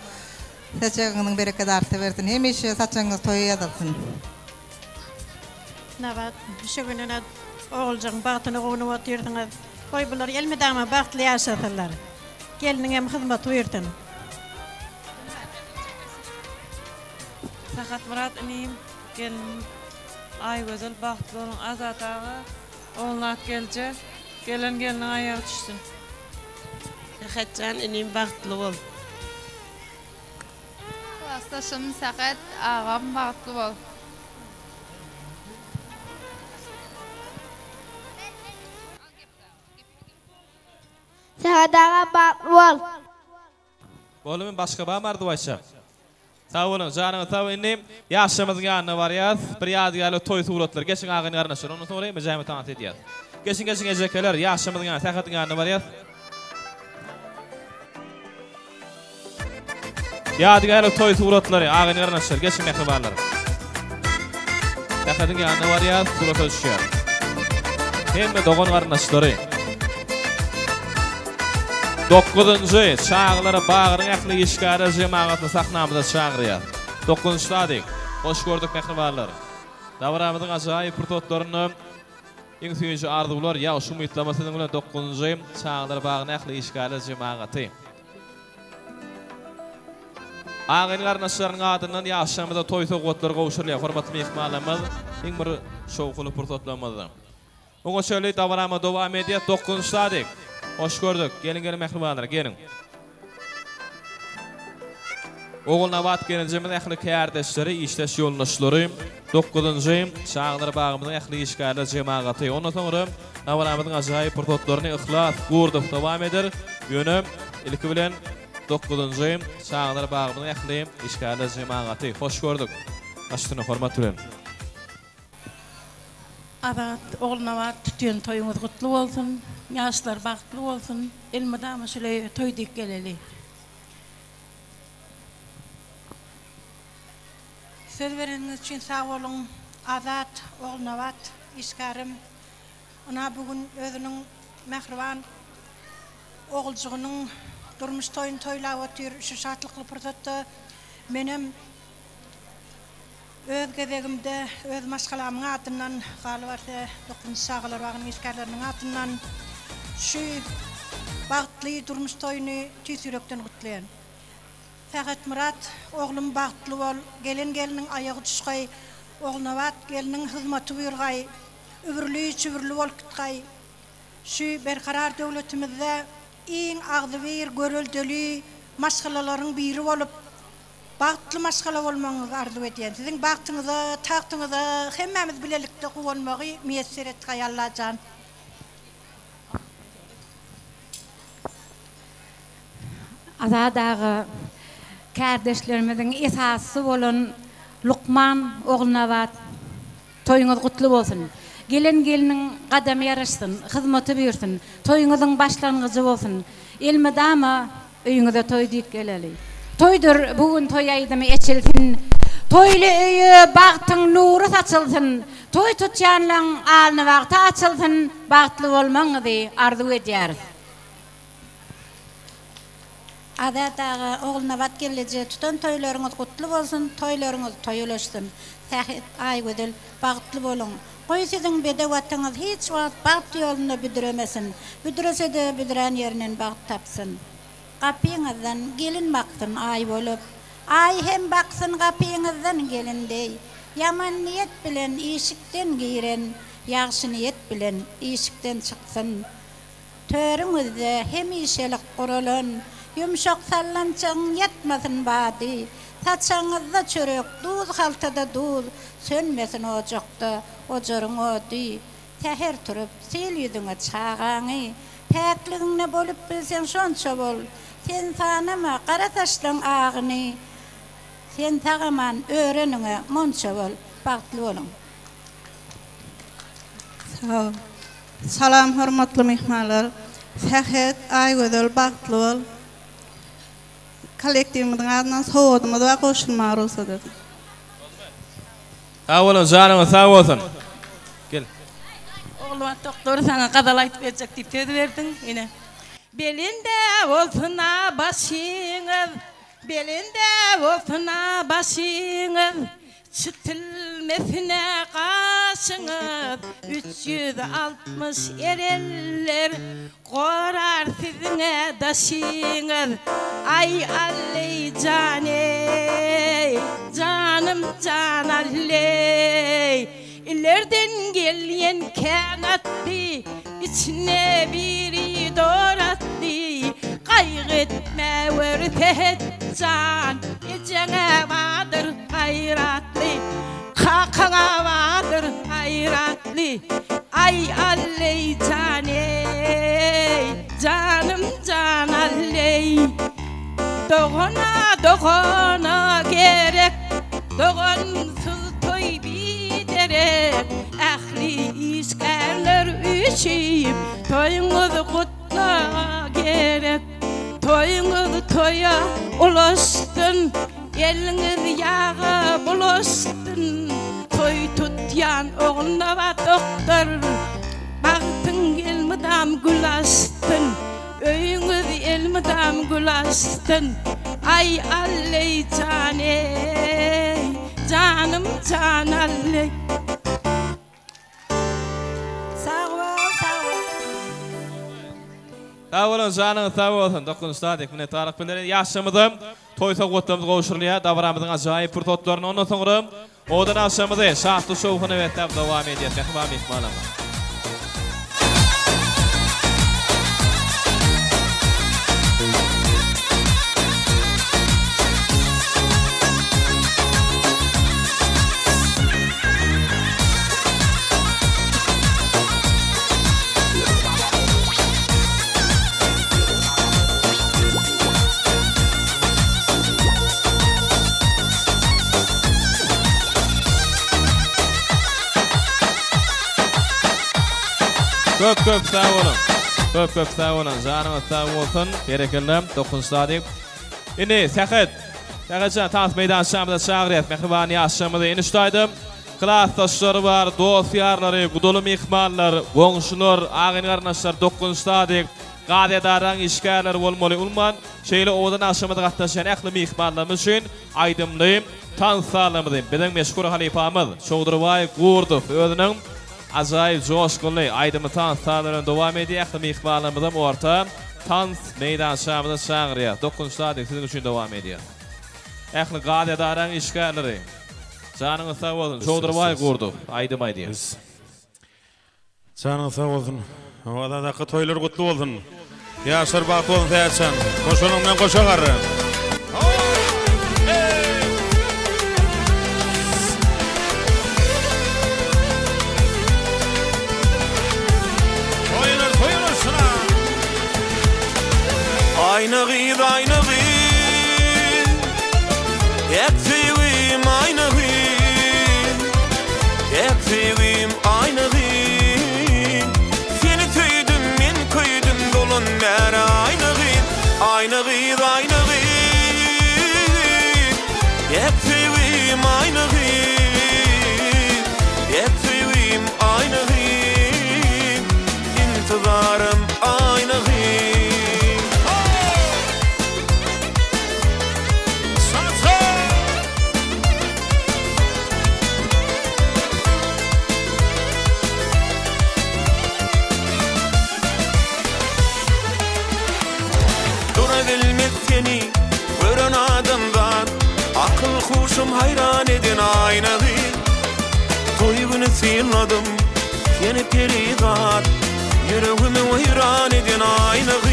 Saçagynyň bereket arty bersin. Hemişe saçaňyz toýýadysyn. Nabat, şu gününe oğulcan bahtını oğunu vat yerdiňiz. Koy bular elmedama baxtlı yaşatırlar. Gelinin hem hizmet buyurtun. Sakat Murat inim gelin ay güzel baxtlı olun Azat ağa oğlan gelce gelin ayağı düşsün. Sakatcan inim baxtlı ol. Vastaşım sakat ağam baxtlı ol. Sakat ağa baxtlı ol. Bolumun başka bağmardı başa. Sağ olun, canım sağ olun. Yaşamızın yanına var ya. Bir yadigarlı toy suratlar. Geçin ağın yarınlaşır. Onu sonra mecayime tanıt ediyor. Geçin ecekeler. Yaşamızın yanına, sakatın yanına var ya. Yadigarlı toy suratları. Ağın yarınlaşır. Geçin mehribarlar. Sakatın yanına var ya. Surata düşüyor. Hem de doğun yarınlaşları. 9-njy çağlara bağırın ähli işgara jemaatny sahnamyza çağırýar. 9-njy tadyk. Hoş gördük mehribarlar. Dawramyzyň ajaýyp prototlaryny iň süýünji arzuwlar ýa şu umytlamasynyň bilen 9-njy çağlara bağıryn ähli işgara jemaaty. Ağynlar naşaryň adyndan ýaşamyda toý sowgatlar gowşurýar. Hormatly mehmanlarymyz, iň bir şowkuly prototlamyzy. Oňa şöyle dawrama dowam edýär. 9-njy tadyk. Hoş gördük. Gelin mehribanlar, gelin. Oğulna vat gelincemin ähli kärdeşleri, işleş yoldaşlary, 9-njy çağlar bağımynyň ähli işgärler jemaatı. Ondan soňra dawramyzyň ajaýyp prototlaryny ihlas gurdyk dowam eder. Ýöne ilki bilen 9-njy çağlar bağımynyň ähli işgärler jemaatı. Hoş gördük. Aştyny hormat bilen. Azat oğluna var, tütüyen toyumuz kutlu olsun, yaşlar baxtlı olsun, elmedama şöyle toyduk geleli. Söz vereniz için sağ olun. Azat oğluna var, işkarım. Ona bugün özünün mehriban oğulcuğunun durmuş toyun toyla otur, şu şartlıklı fırsatı benim öz gezegimde, öz maşgalamyň atyndan galy barsa 9-njy çağlar bagyn işgärleriň atyndan şu bagtly durmuş toyuny tüýsürekden gutlaýan. Sakat Murat, oğlum bagtly bol, geliniň ayagy düşgäy, oğluna wat geliniň hyzmaty buyurgay, übürli bolup gitgäy. Şu berkarar döwletimizde iň agdy bir görüldüli maşgalalaryň biri bolup Bagtly maşgala bolmagyňyzy arzu edýän. Siziň bagtyňyza, tagtyňyza hemmämiz bilelikde gowalmagy müýesser etgäy Allahan. Azadagy kardeşlerimiziň esasy bolan Lukman oğluna wat toýuňyz gutly bolsun. Geliniň gadamy ýaraşsyn, hyzmaty buyursun, toýuňyzyň başlangıjy bolsun. Elmedama öýüňize toý diýip geleli. Toydur bugün toy aýdymy eçilsin. Toyly öýe bagtyň nury saçylsyn. Toy tutýanlaň alny wagty açylsyn. Bagtly bolmaňyzy arzu edýär. Azat ağa oğluna wat gelije tutan toylaryňyz gutly bolsun, toylaryňyz toýulaşsyn. Sahat ay gödel bagtly bolun. Goý siziň bedewatyňyz hiç wagt bagt ýoluna büdüremesin. Büdürese de büdüren ýerinden bagt tapsyn. Kapıyınızdan gelin baktın ay bolup, ay hem baksın kapıyınızdan gelin dey. Yaman niyet bilen işikten giren, yaxşı niyet bilen işikten çıksın. Törüňizde hem işelik guralan, yumşak sallançaň yatmasın bady. Saçaňyzda çörek, duz haltada duz, sönmesin ojakda, ojaryň ody. Täher turup, sil ýüzüňe çağaňy, päkligiňne bolup bilseň şonça bol. Sen tanıma qara taşlaň agyny. Sen tagaman öğreniňe monça bol, bagtly bolun. Sağ ol. Salam hormatly mehmanlar. Sahat aýgödel bagtly bol. Kollektivimiň adyndan sowatymyz we goşulma arzusa dedim. Sağ olun canım, sağ olsun. Gel. Oğluma doktor sana qadal aýtyp berjek diýip söz berdiň. Ine. Belinde olsun başyňyz, belinde olsun başyňyz. Çıtılmesine kaşınız 360 ereller korar sizine daşınız ay alley caney canım can alley illerden gelen kanatlı içine biri doratlı kaygıtme vertet can ecene vardır hayratlı kakana vardır hayratlı ay alley caney canım can alley doğana gerek doğansız toy biderek ahli iskerler üşüyüp toyunuzu kutla gerek toyunuzu toya ulaştın eliniz yağa bulaştın toy tutyan oğluna va doktor baktın elmidam gülaştın öyünüz elmidam gülaştın ay alley caney canım can alley Sağ olun canım, sağ olun. Dokunuştadık, mine tarık bildirin. Yaşamıdım, toysa qotlamız qoşurluya, davramızın acayip bir totlarını ondan sonra odan aşamıdı. Şahtı şovunu ve tabi devam ediyet. Mehvam ihmalama. Köp sağ olun. Köp sağ olun. Canım sağ olsun. Gerekirlim. Dokunuşladık. Şimdi Sakatcan Tans Meydan Şam'da çağırıyat. Mehribani yaşamıda eniştaydım. Klas taşları var, dosyarları, gudolum ihmallar, gongşular, ağın qarnaşlar dokunuşladık. Qadedaran işgərlər olmalı ulman. Şeyle odan aşamada qatnaşan əqlim ihmallarımız üçün aydımlıyım. Tans sağlamıdayım. Beden meşgul halifamız. Çoğdurbay Qurdov özünün acayip coşkunlu aydımı tans sağlarına devam ediyor. Əqlim ihmallarımızın orta Tans Meydan Şam'da çağırıyat. Dokunuşladık sizin için devam ediyor. Əqli qadedaran işgərləri. Canınız sağ olun. Çoğdurbay Qurdov. Aydım aydı. Canınız sağ olsun. O da toylar kutlu olsun. Yaşar batı olsun Ferçan. Koşunun men koşa qarı. Toyunur şuna. Aynı gıyız aynı gıyız. Ekfivim aynı gıyız. Ekfivim aynı gıyız. Aynı gıyız, aynı gıyız. Yekfivim aynı gıyız. Yekfivim aynı gıyız. İntizarım aynı gıyız. Seni gören adamdan akıl kuşum hayran edin aynalı. Toyunu sıyırladım yeni perigat yüreğimi hayran edin aynalı.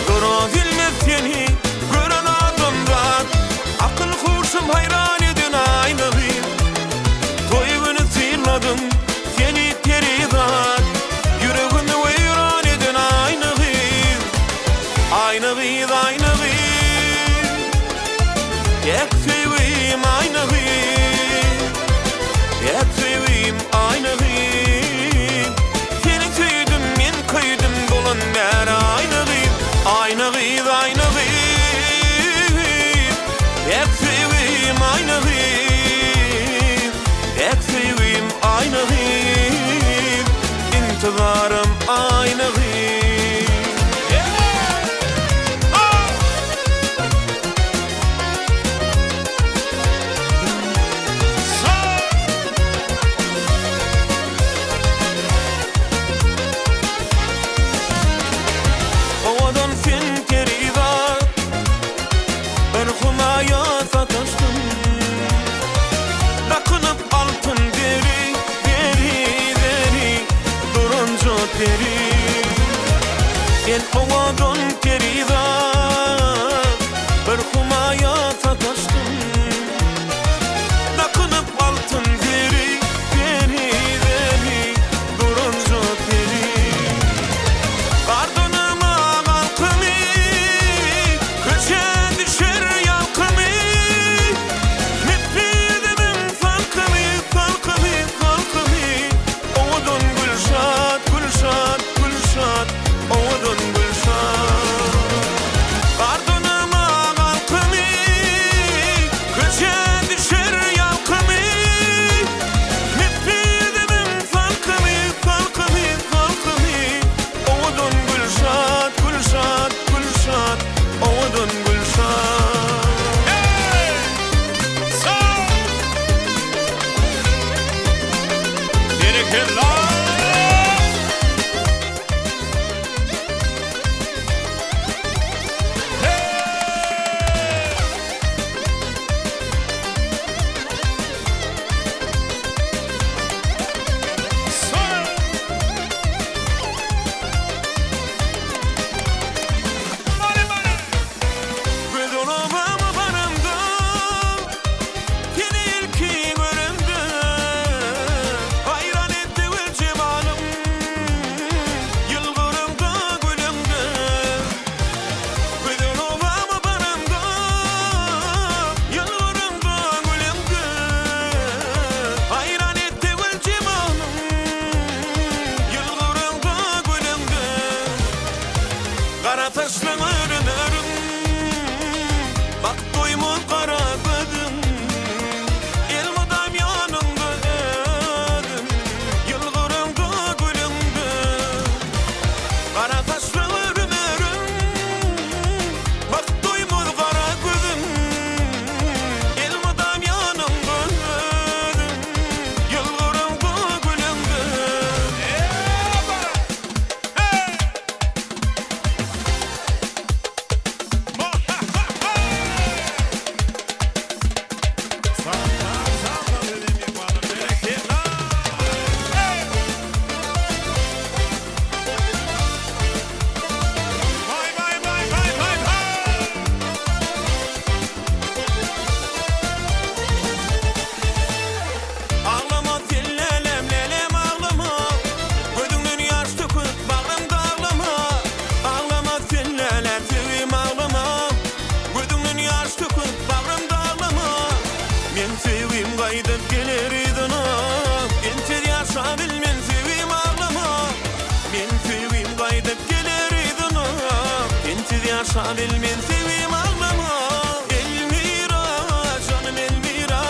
Gören seni gören adamdan akıl kuşum hayran edin aynalı. Toyunu sıyırladım yeni perigat yüreğimi hayran edin aynalı. Aynı gıyız, aynı gıyız. Yekfivim aynı gıyız. Yekfivim aynı gıyız. Seni tüydüm, men kıydım dolun mer aynı gıyız. Aynı gıyız, aynı gıyız. Yekfivim aynı gıyız. Yekfivim aynı gıyız. İntizarım aynı gıyız. el oğadon kerida bir humaya tataştım Nakınıp altın deri durunca deri Ardınıma kalkımı köçe düşer yalkımı Nefridimin falkımı Oğudun gülşat Oğudun gülşat Ardınıma kalkımı köçe düşer yalkımı Nefridimin falkımı Oğudun gülşat Oğudun gülşat Kara taşlı örünürüm Bak doymul kara gödüm Elmadam yanımda ödüm Yılgırımda gülümdü Kara taşlı örünürüm Bak doymul kara gödüm Elmadam yanımda ödüm Yılgırımda gülümdü Ağlama tillelem lelem ağlama Gözünün yaş döküp bağrımda ağlama Ağlama tillelem sevim ağlama Gözünün yaş döküp bağrımda ağlama Men sevim kaydıp gelir idin Gençer yaşa bilmen sevim ağlama Men sevim kaydıp gelir idin Gençer yaşa bilmen sevim ağlama Elmira canım Elmira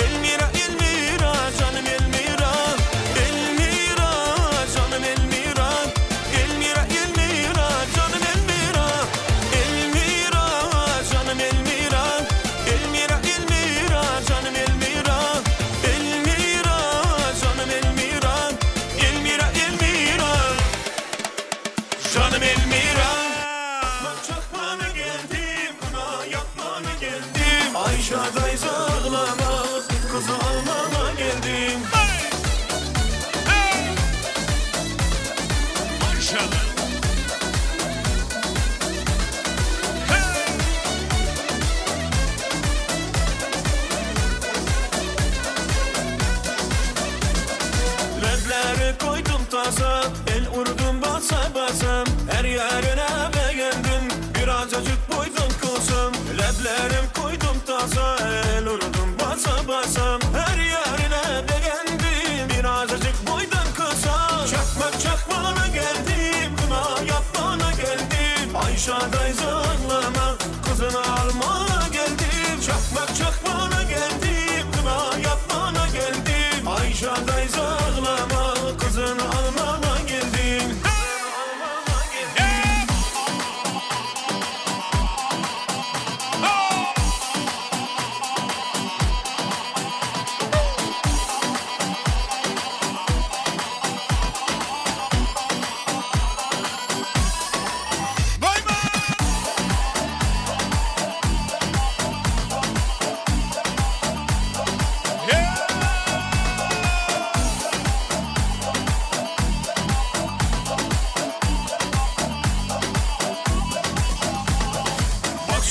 Elmira canım Elmira Elmira canım Elmira Elmira canım Elmira Elmira canım Elmira Elmira canım Elmira Elmira canım Elmira Elmira canım Elmira Çakmana geldim kına yapmana geldim Ayşa'day zağlama kızı almama geldim Maşallah Ledleri koydum taza El urdum basa basam Her yerine beğendim Birazcık boydum kılsam Ledlerim koydum taza El urdum basa basam Her yerine beğendim Birazcık boydum kılsam Çakmana geldim Kına yapmana geldim Ayşa'day zağlama Kızını almana geldim Çakmana geldim Kına yapmana geldim Ayşa'day zağlama Kızını almana geldim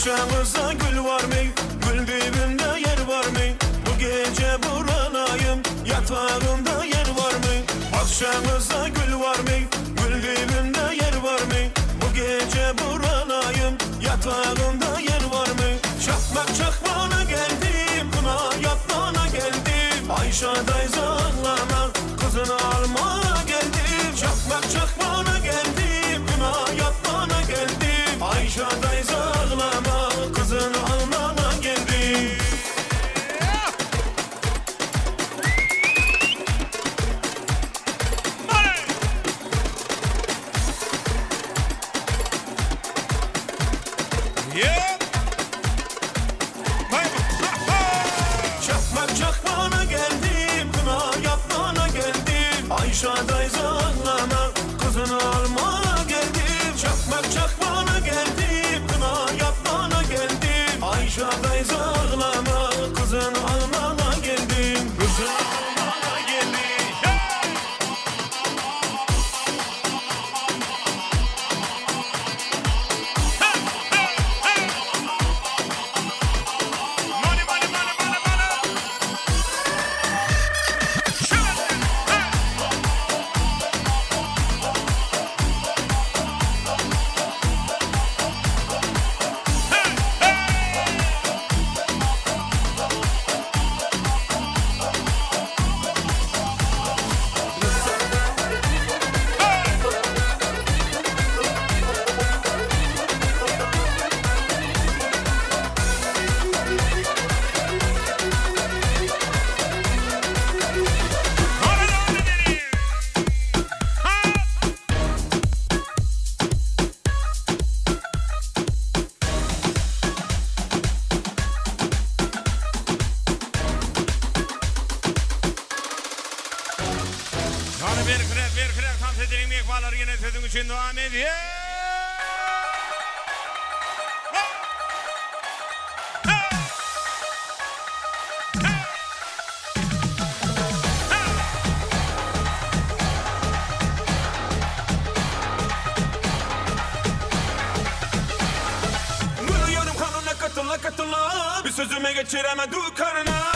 Bahçemizde gül var mı? Gül dibinde yer var mı? Bu gece buranayım, yatağımda yer var mı? Bahçemizde gül var mı? Gül dibinde yer var mı? Bu gece buranayım, yatağımda yer var mı? Çakmak çakmağına geldim, buna yapmana geldim. Ayşe'day zanlama, kızını almaya geldim. Çakmak çakmağına geldim, buna yapmana geldim. Ayşe'day zanlama, kızını almana geldim. Çakmak çakmağına geldim, kına yapmana geldim. Ayşe'day zanlama, kızını almaya geldim. Çakmak çakmağına geldim, kına yapmana geldim. Ayşe'day zanlama, kızını almana geldim. Kızını almana geldim. Hadi bir krer tam edelim ekvalar yine sözün için devam ediyor. Vuruyorum kanuna katıla, bir sözüme geçiremedim karına.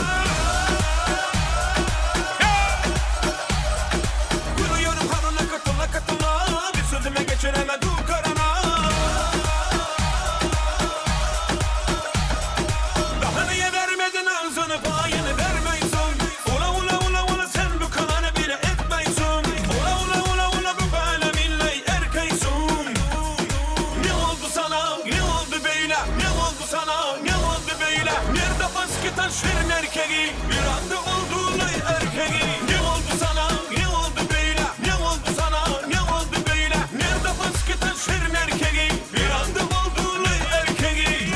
Vuruyorum kanuna katıla, bir sözüme geçiremedim karına. Daha niye vermedin ağzını payını vermeysin? Ula ula ula ula sen bu kanı bile etmeysin. Ula ula ula ula bu böyle milley erkeysin. Ne oldu sana? Ne oldu böyle? Ne oldu sana? Ne oldu böyle? Nerede basket taşırın erkeği? Bir anda olduğunu erkeği. Ne oldu sana? Ne oldu böyle? Ne oldu sana? Ne oldu böyle? Nerede basket taşırın erkeği? Bir anda olduğunu erkeği.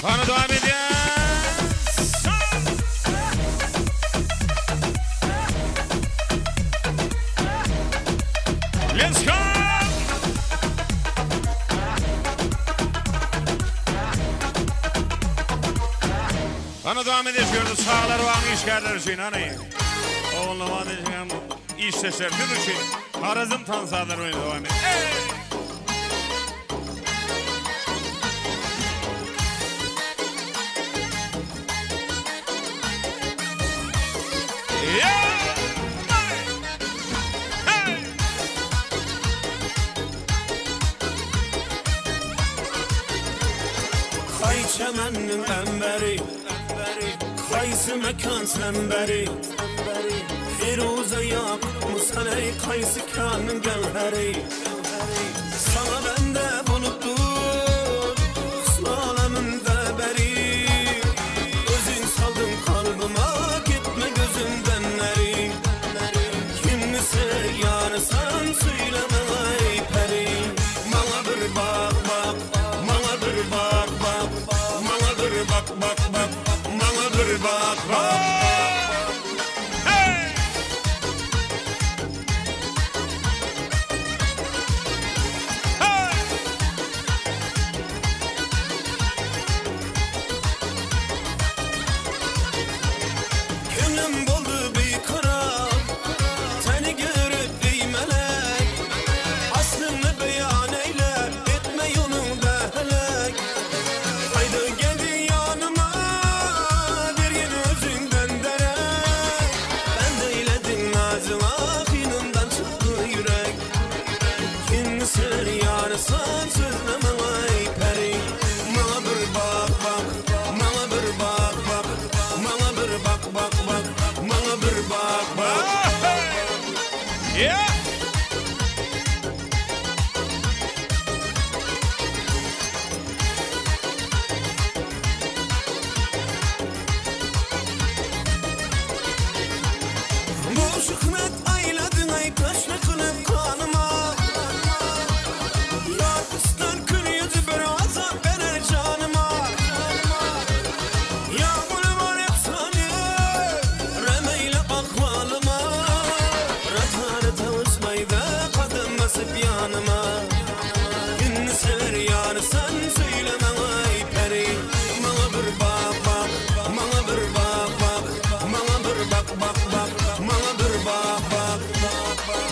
Bana devam edin. Let's go! Bana devam ediyoruz. Sağlar var işgarlar için hani. Oğlum adayım iş seslerdir için. Harazım tansalar oyunu devam ediyor. Kay çemennin emberi, kaysı mekan semberi, Firuze yak musaney kaysı kanın gelheri. Sana bende buluttur, salamında beri. Özün saldın kalbıma, gitme gözümden neri. Kimni seyyarsan söyleme ay peri. Bana bir bak bak, bana bir bak bak, bana bir bak bak bak, bana bir bak bak. Gönlüm buldu bir kara, seni görüp ey melek. Aslını beyan eyle, etme yolunda helek. Haydi gel yanıma, derin özünden derek. Ben de eyledim nazıma, finimden çıktı yürek. Kim sır yarısan sözleme ay peri. Bana bir bak bak, bana bir bak bak, bana bir bak bak bak, bana bir bak bak. Yeah. Bu şıkmet ayladın ay taşla kılıp kanıma. Yar ister kır yüzü bir azap verir canıma. Yağmur var efsane, remeyle akvalıma. Ratar tavusmayda kadın basıp yanıma. Gününü sever yar sen söyleme ay peri. Bana bir bak bak, bana bir bak bak, bana bir bak bak bak, bana bir bak bak bak bak.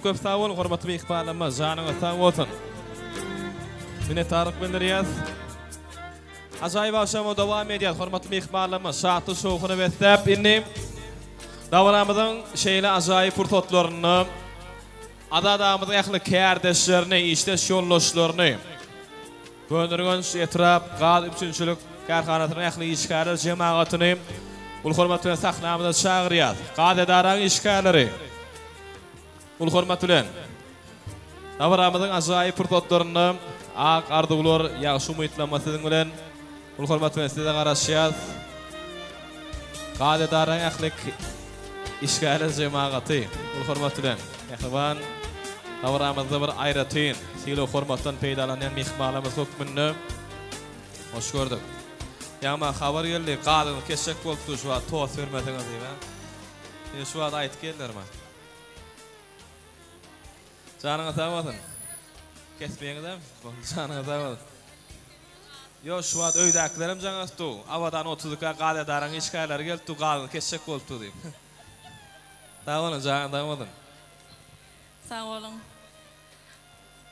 Köp sağ olun, hormatly mehmanlarymyz, janyňyz sağ bolsun. Mine Tarık Benderiyaz. Ajaýyp aşama dowam edýär, hormatly mehmanlarymyz. Şaty şowuny beslep inni. Dawramyzyň şeýle ajaýyp furtotlaryny, adamymyzyň ýakly kärdeşlerini, işleş ýollaşlaryny, göndergen etrap, gaz üçünçülük karhanatynyň ýakly işgärler jemagatyny ul hormat bilen sahnamyza çagyrýar. Gazedaran işgärleri. Ul hormat bilen dawramyzyň ajaýyp furtotlaryny ak ardular ýaşy umytlamasyň bilen ul hormat bilen size garaşýar. Gazedaran ýakly işgärler jemagaty ul hormat bilen ýaklyban dawramyzda bir aýratyn silo hormatdan peýdalanýan mehmanlarymyz hökmünde hoş gördük. Ýa-ma habar geldi, gadyny kesek bolupdy şu wagt toz bermediňiz diýip. Ýa şu wagt aýtyp geldilermi? Janyňyz sağ bolsun. Kesmeýiňizem, janyňyz sağ bolsun. Yo şu wagt öýdäkilerim jaňasty. Awadan 30-ka galyadaran işgärler geldi, galyny kesek bolupdy diýip. Sağ olun, janyňyz sağ bolsun. Sağ olun.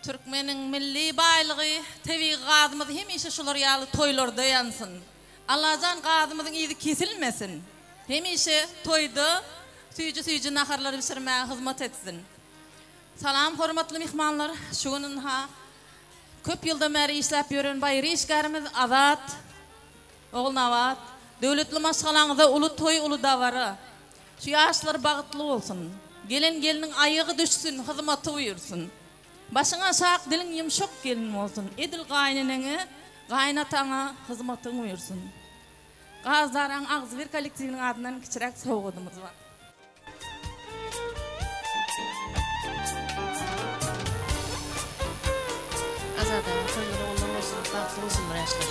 Türkmenin milli baylığı, tevi qadımız hemişe şular yalı toylarda yansın. Allah'tan qadımızın izi kesilmesin. Hemişe toyda süyücü naharları pişirmeye hizmet etsin. Salam hormatly mihmanlar, şunun ha köp yılda beri işlep yürün bayırı işgarimiz Azat, Oğulnavat, devletli maşgalağında ulu toy ulu davarı. Şu yaşlar bağıtlı olsun. Gelinin ayağı düşsün, hizmeti uyursun. Başına şak dilin yumuşak gelin olsun. Edil gayneneni, gaynatana hizmetin uyursun. Gazdaran Ağzıver kolektivinin adından kiçirek soğudumuz var. Azada, toyları ondan olsun, bağıtlı olsun yaşlar.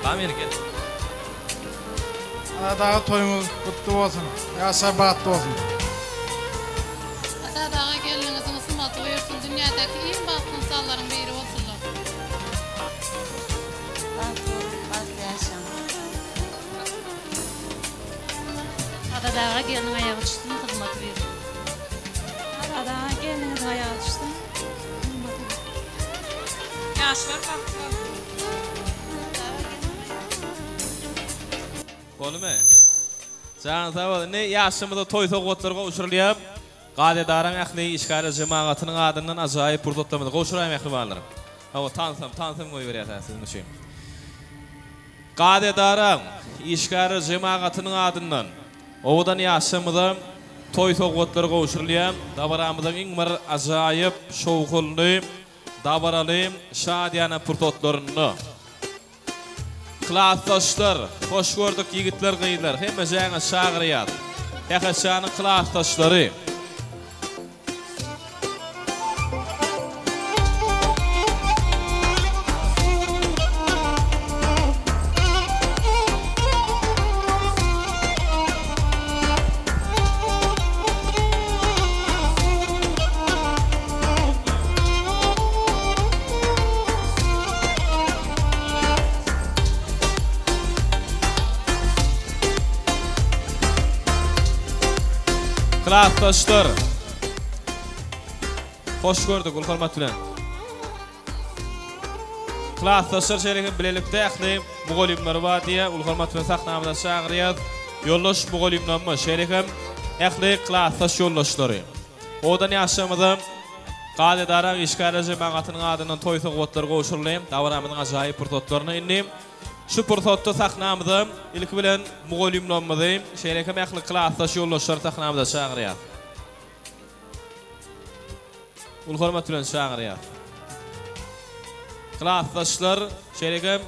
Amerika. Adağı toyumuz kutlu olsun. Yaşa bağıtlı olsun. Adağı gelinizin ısınmatı uyursun. Dünyadaki en bağıtlı insanların biri olsunlar. Adağı gelinin ayağı çıksın, hizmet verir. Adağı gelinin ayağı çıksın. Yaşlar bağıtlı. Kolme. Can sağ ne yaşımda toy soğutlarga uçurlayıp qadedaran ahli işgari cemaatinin adından acayip purdotlamada qoşurayım ehlimanlar. Hava tansam koy veriyat sizin üçün. Qadedaran işgari cemaatinin adından odan yaşımda toy soğutlarga uçurlayıp dabaramızın eng bir acayip şovqully, dabaraly, şadiyana purdotlarını Klassdaşlar, hoş gördük yigitler qıylar. Hemme jäňe şagyrýar. Ýa-da klassdaşlary. Klassdaşlar. Hoş gördük, ulhurmat bilen. Klassdaşlar şeýle bilelikde ähli mugallimler bar diýe ulhurmat bilen sahnamyda şagyrýar. Ýoldaş mugallimlermi şeýle ähli klassdaş ýoldaşlary. Odan ýaşamyda qadedaran işgari jemaatynyň adyndan toý sowgatlar goşurlaýym. Dawaramyň ajaýyp purtotlaryny indim. Şu purtotda sahnamyda ilk bilen mugallimlerimizi şeýle ähli klassdaş ýoldaşlar sahnamyda şagyrýar. Ulhurmat bilen şagyrýar. Klassdaşlar şeýle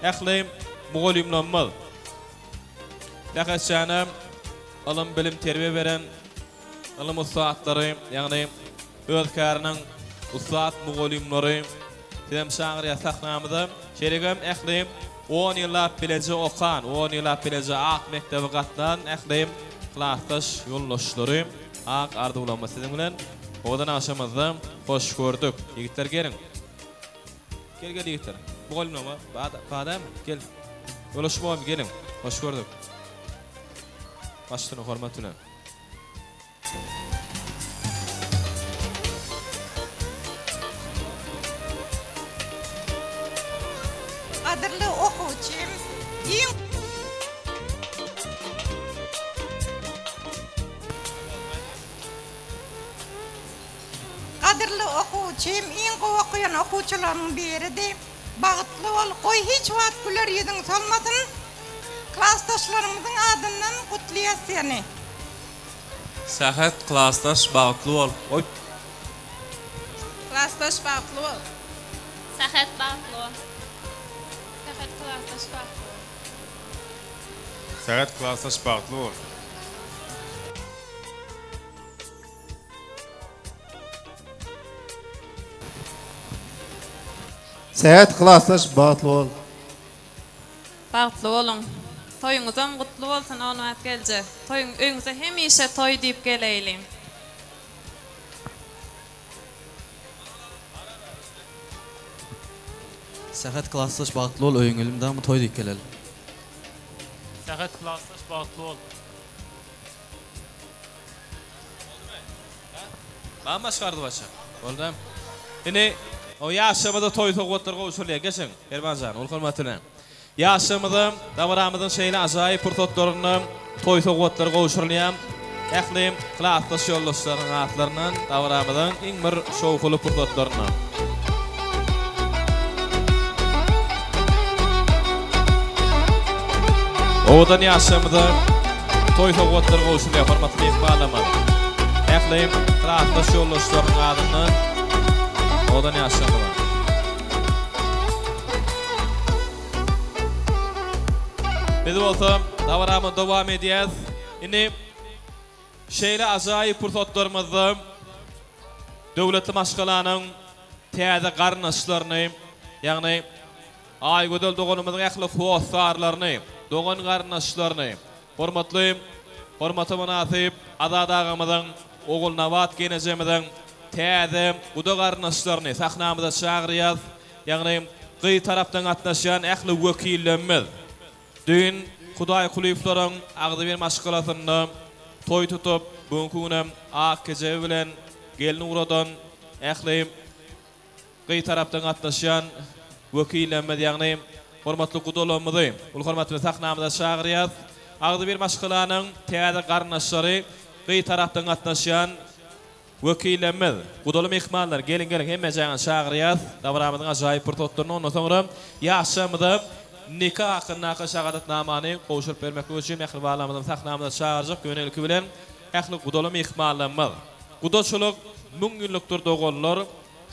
ähli mugallimlerimiz. Dähäçäne alym bilim terbiýe beren alym ustatlary, ýagny özkäriniň ustat mugallimleri hem şagyrýar sahnamyda şeýle ähli 10 ýyllar bileje okan, 10 ýyllar bileje ak mektebi gatnan ähli klassdaş ýoldaşlary ak ardy bulanma sizin bilen odan aşamazda hoş gördük. Ýigitler gelin. Gel ýigitler. Mugallimler badam gel. Ýoldaşmam gelin. Hoş gördük. Başlygyny hormat bilen. Adırlı okuwçym, Qadırlı okuwçym, iň gowy okuyan okuwçylaryň biridi. Bagtly bol, goý hiç wagt güler ýüzüň salmasyn. Klassdaşlarymyzyň adyndan gutlaýar seni. Sahat klassdaş bagtly bol. Oy. Klassdaş bagtly bol. Sahat bagtly bol. Sahat klassdaş bagtly bol. Sahat klassdaş bagtly bol. Sahat klassdaş bagtly bol. Bagtly bolun. Toyuňyzam gutly bolsun, onat gelje. Toyuň öňüňize hemişe toy diýip geleylim. Sahat klassdaş bagtly bol, öýüňilimden toy diýip geleli. Sahat klassdaş bagtly bol. Ben başkardı başa. Oldum. Yine o yaşamada toy toğutlar qoşulya geçin. Ermancan, ol hurmatına. Yaşamada davaramızın şeyle acayip purtotlarını toy toğutlar qoşulya. Ählim klassdaş yoldaşlaryň atlaryndan davaramızın iň bir şowkulu purtotlaryny. Odan yaşamada toy toğutlar qoşulya hormatly mehmanlar. Ählim klassdaş yoldaşlaryň atlaryndan odan yaşamada. Biz bolsa davaramyz dowam edýär. Indi şeýle ajaýyp purtotlarymyzdy döwletli maşgalanyň täze garnaşlaryny, ýagny aýgödel doganymyzyň ähli howsarlaryny, dogan garnaşlaryny, hormaty münasip azadagymyzyň ogul Nawat genejemizin täze guda garnaşlaryny sahnamyzda çagyrýar, ýagny gyý tarapdan gatnaşan ähli wekillerimiz. Dün Hudaý kulüplaryň agdy bir maşgalatyny toy tutup bugünkü günem AKJ bilen gelini uradan ähli gyý tarapdan gatnaşan wekillerimiz ýagny hormatly gudalarymyzy ul hormatly sahnamyzda çagyrýar. Agdy bir maşgalanyň täze garnaşlary gyý tarapdan gatnaşan wekillerimiz, gudaly mehmanlar gelin hemme jaňa çagyrýar. Davaramyzyň ajaýyp purtotlaryny ondan soňra ýaşamyda nikah hakkında şahadatnamany goşup bermekle üçin ähli balamyzyň sahnamyzda çağırjak gönelki bilen ähli gudaly mehmanlarymyz. Gudaçylyk 1000 günlükdir dogonlar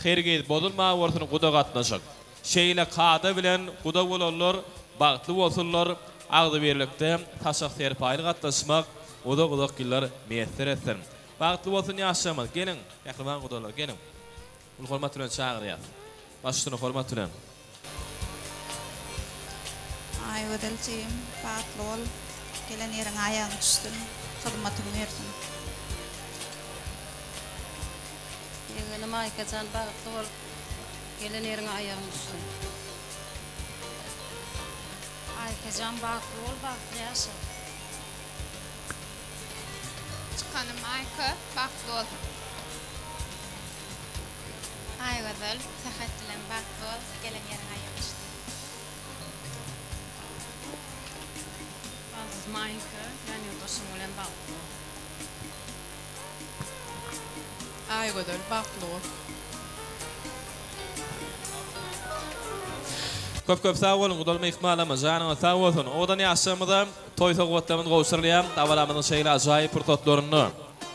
hergey bolma wortuny guda gatnaşak. Şeýle kada bilen guda bolanlar bagtly bolsunlar, agdy berlikde taşak terpaýly gatnaşmak guda giller meýesser etsin. Bagtly bolsun ýaşamaz. Gelin ähli balan gudalar gelin. Ul hormat bilen çağırýar. Başlygyny hormat bilen. Aýgödelçiýim, bagtly bol, gelen ýeriň aýagyny tutdum, hyzmatyny berdim. Ýeňenim aýkajan bagtly bol, gelen ýeriň aýagyny tutdum. Aýkajan bagtly bol, bagtly ýaşa. Çıkanym Aýka, bagtly bol. Aýgödel, sahat bilen bagtly bol, gelen ýeriň aýagyny tutdum. Maýka, ýani ýurdaşyň bilen bagtly. Aýgödel, bagtly bol. Köp sağ bolun, gudaly mehmanlarymyz, janyňyz sağ bolsun. Odan ýaşamyda toy sowgatlarymyz gowşurlýar, davaramyzyň şeýle ajaýyp purtotlaryny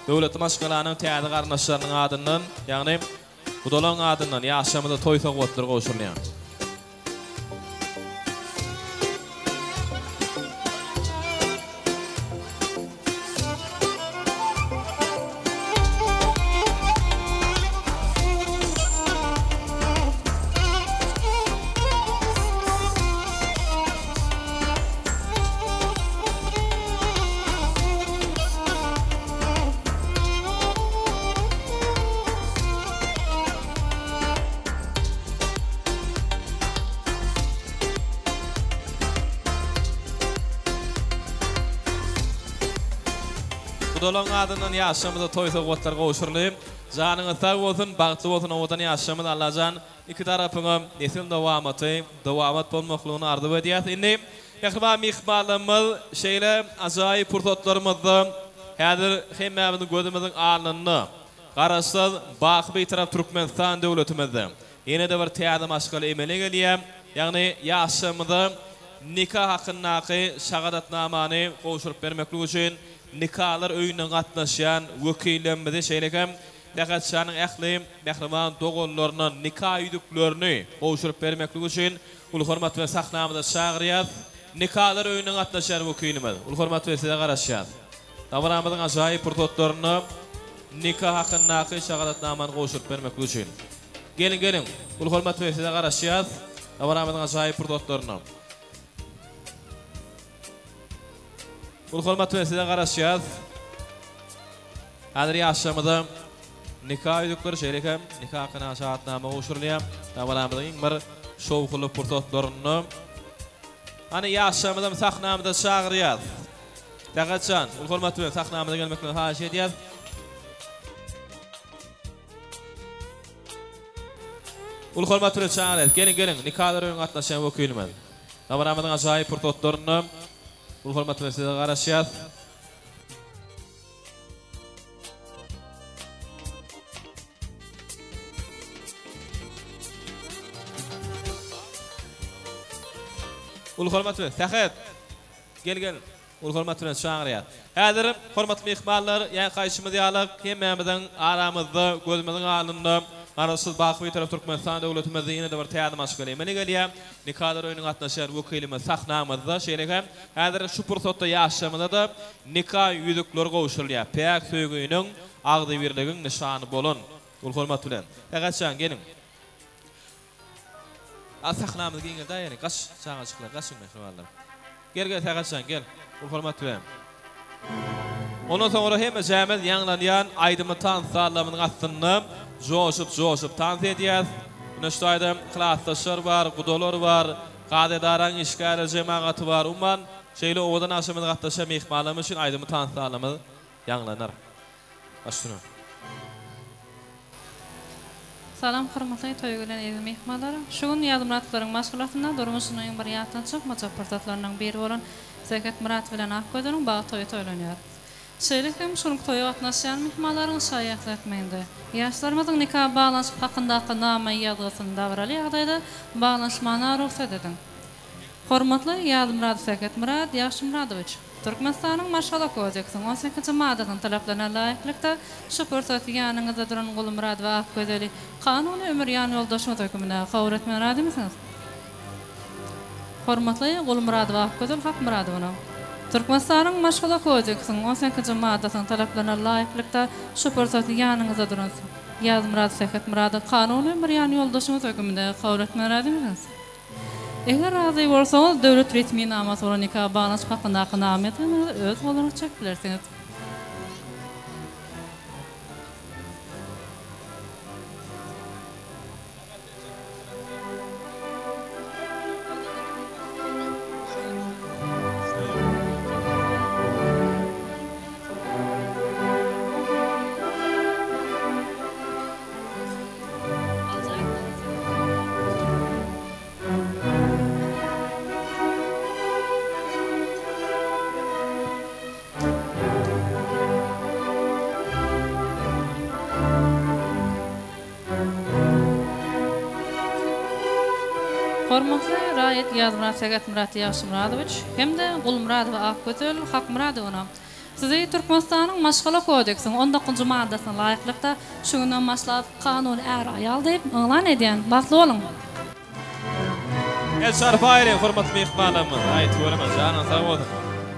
döwletli maşgalanyň täze garnaşlarynyň adyndan, ýagny gudalyň adyndan ýaşamyda toy sowgatlary gowşurlýar. Gudalyň adyndan ýaşamyda toy sowgatlar gowşurlyp, janyňyz sag bolsun, bagtly bolsun, odan ýaşamyda Allahan iki tarapyňa nesil dawamat bolmaklygyny arzuw edýär. Indi ýa-da mehmanlarymyz şeýle ajaýyp purtotlarymyzda häzir hemmemiziň gözümiziň alnyny garaşsaz baky bir tarap Türkmenistan döwletimizde ýene de bir täze maşgala emele gelýär. Ýagny ýaşamyda nikah hakyndaky şahadatnamany gowşuryp bermekle üçin nikahlar öýüne gatnaşan wekillerimiz şeýlekem dägatçanyň ähli mehriban dogonlarynyň nikah ýüdüklerini gowşuryp bermekle üçin ul hormat we sahnamyzda çagyrýar. Nikahlar öýüne gatnaşan wekilimiz ul hormat we size garaşýar. Davaramyzyň ajaýyp purtotlaryny nikah hakyndaky şahadatnamany gowşuryp bermekle üçin. Gelin ul hormat we size garaşýar. Davaramyzyň ajaýyp purtotlaryny ul hormat we size garaşýar. Häzir ýaşamyda nikah ýüdükleri şeýlekem nikah hakynda şahatnama gowşurulýar. Davaramyzyň bir şowkly purtotlaryny ana ýaşamyda sahnamyda çagyrýar. Dägatçan ul hormat we sahnamyda gelmekle haýyş edýär. Ul hormatly çağırat. Gelin nikahlara gatnaşan wekilmen. Nabaramyň ajaýyp portotlaryny ul hormatly size garaşýar. Ul hormatly Sahat. Gel. Ul hormatly çağırat. Häzir hormatly mehmanlar, ýa gaýşymyz ýalyk hemmemizden aramyzda, gözümizin alynda arasız bakıp taraf Türkmenistan döwletimiz ýene de bir täze maşgul. Meni gelýär nikahlar öýüniň gatnaşýar wekilimiz sahnamyzda şeýle häzir şu pursatda ýaşamyzda da nikah ýüzükleri gowşurulýar. Pek söýgüniň agdy birligiň nişany bolan. Ul hormat bilen. Gaçan gelin. Sahnamyz giňe da ýene gaç çaňaçyklar, gaçyň mehmanlar. Gel gaçan gel. Ul hormat bilen. Ondan sonra hem jämel ýanglanýan aýdymy tansallamyň gastyny joşup tans edýär. Näştaýda klassdaşlar bar, gudolar bar, gadedaran işgäle jemagaty bar. Umman şeýle owadan aşamyz gatnaşa mehmanlarymyz üçin aýdymy tansallamyz ýanglanar. Başlyna. Salam hormatly toý gelen eýdi mehmanlar. Şugun ýazmyratlaryň maşgulatyna durmuşynyň bir ýatdan çykma çapartatlarynyň biri bolan Sahat Murat bilen Akkoýdaryň bagy toýy toýlanýar. Şeýlekem şunuň toýy gatnaşýan mehmanlaryň şaýat etmeginde. Ýaşlarymyzyň nikah baglanşyp hakyndaky nama ýazgysynda baraly ýagdaýda baglanşmana ruhsat edin. Hormatly ýazmyrat Sahat Murat Ýaşymradowyç, Türkmenistanyň Maşala Kodeksiň 18-nji maddasynyň talaplaryna laýyklykda şu pursat ýanyňyzda duran Gulmurad we Akkoýdary kanuny ömür ýany ýoldaşymy tökümine kabul etmän radymysınız? Hormatly Gulmurad we Akkoýdary Hakmuradowyna Türkmenistanyň Maşala Kodeksiň 18-nji maddasynyň talaplaryna laýyklykda şu pursat ýanyňyzda duran ýazmyrat Sahat Murat kanuny ömür ýany ýoldaşymy tökümine kabul etmän radymysınız? Eger razy bolsaňyz döwlet resmi namasy bolan nikah baglanşyp hakyndaky namatyny öz goluňyz çeklersiňiz. Hormatly raýat ýazmyrat Sahat Murat Ýaşymradowyç hemde Gulmurad we Akkoýdary Hakmuradowyna sizi Türkmenistanyň Maşgala Kodeksiň 19-njy maddasyna laýyklykda şuňdan maşlap kanuny är aýal diýip öňlan edýän. Batly bolun. El şarfaýry hormatly mehmanlarymyz, aýdyp bolamaz, jana sag bolun.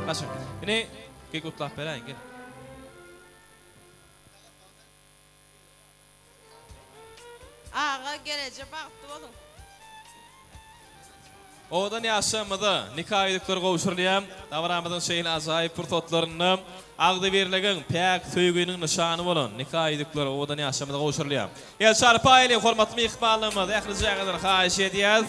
Başyk. Ine gekutlap beräň gel. Ağa gelece bagtly bolun. Odan ýaşamyda nikah ýüzükleri gowşurulýar. Dawramyzyň şeýle ajaýyp pursatlaryny agdy berligiň pek söýgüniň nişany bolan nikah ýüzükleri odan ýaşamyda gowşurulýar. El şarpaýly hormatly mehmanlarymyz, ähli jagylar haýyş edýär.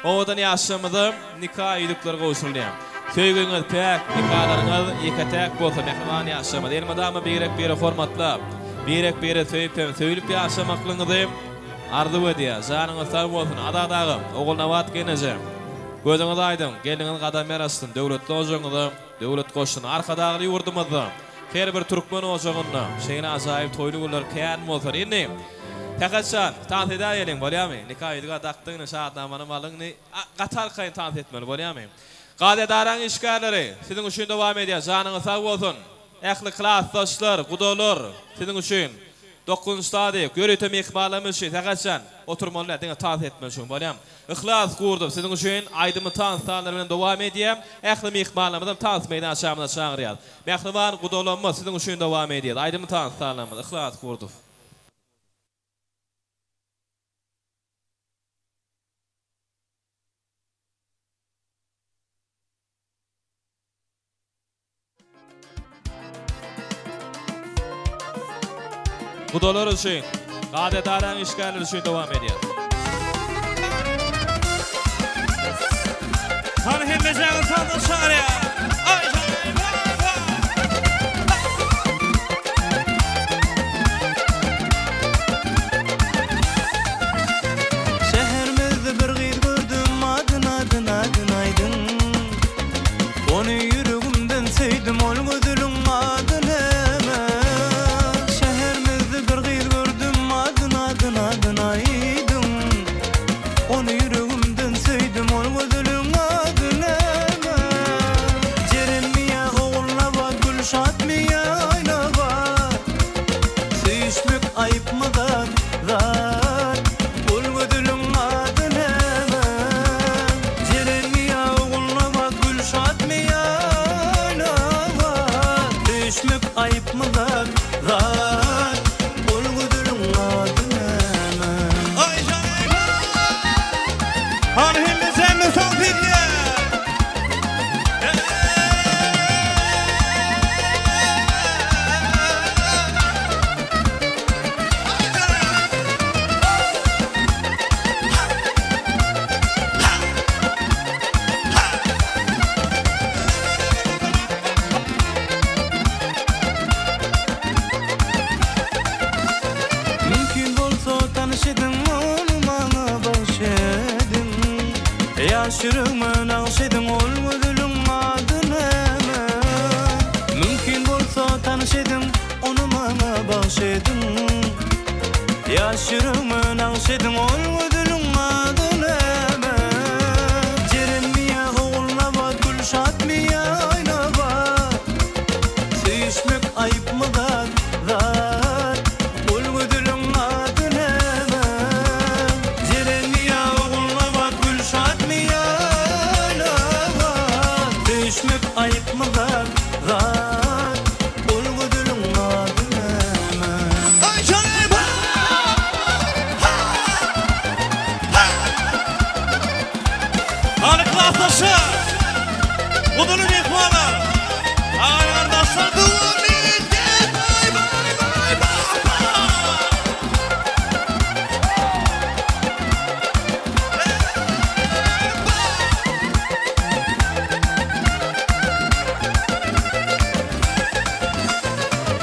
Odan ýaşamyda nikah ýüzükleri gowşurulýar. Söýgüňiz pek, nikahlaryňyz ýeketek bolsa mehman ýaşamyda. Elmadamy berek hormatlap, berek söýüp ýaşamaklygyňyzy arzu edýär. Janyňyz sag bolsun, adadagy ogulnabat geneje. Gözüňiz aýdym, geliniň gadamy arasyn döwletli ojagyny, döwlet goşuny arkadagy ýurdymyzda, her bir türkmen ojagyny, şeýle ajaýyp toýly günler kän bolsa, indi Takaçan, tans edäýelim, bolýarmy? Nikah ýylyga dakdygyny şahatnamany malyny gatar kaýyn tans etmeli, bolýarmy? Gadedaran işgärleri siziň üçin dowam edýär, janyňyz sag bolsun. Ähli klassdaşlar, gudolar siziň üçin 9-njy stadiýa görýte mehmanlarymyz üçin takaçan oturmalar diňe tans etmeli şuň, bolýarmy? İhlas kurdup siziň üçin aýdymy tansalar bilen dowam edýär. Ähli mehmanlarymyz tans meýdan şamyna çağırýar. Mehriban gudolarymyz siziň üçin dowam edýär. Aýdymy tansalarymyz ihlas kurdup. Gudolar üçin, gadedaran işgärler üçin dowam edýär. Hani hemme jagy tandy şarya. Ay Yaşırımın ağşedin ol gözülün adını Mümkün bolsa tanış edin onu bana bağışedin Yaşırımın ağşedin ol gözülün adını Cerenmiye oğulna bat gülşat miye ayna bat Sevişmek ayıp mı dat dat ol gözülün adını Cerenmiye oğulna bat gülşat miye ayna bat Sevişmek ayıp mı dat dat ol gözülün adını Ay canım Hani klastaşı Budunu mihmanı Ay kardeşler duvar birlikte Bay bay bay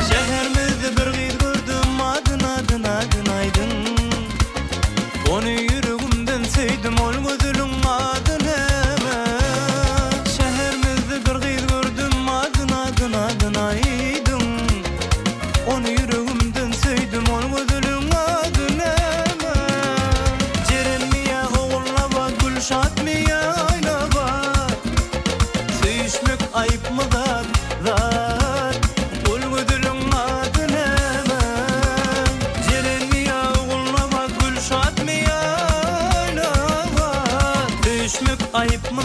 Şehrimizde bir gıyt gördüm adın aydın Onu yüreğimden sevdim ol gözülün adını Şehrimizde bir gıyt gördüm adın aydın Onu yüreğimden sevdim ol gözülün adını Cerenmiye oğulna bat gülşat miye ayna bat Sevişmek ayıp mı dat dat ol gözülün adını Cerenmiye oğulna bat gülşat miye ayna bat Sevişmek ayıp mı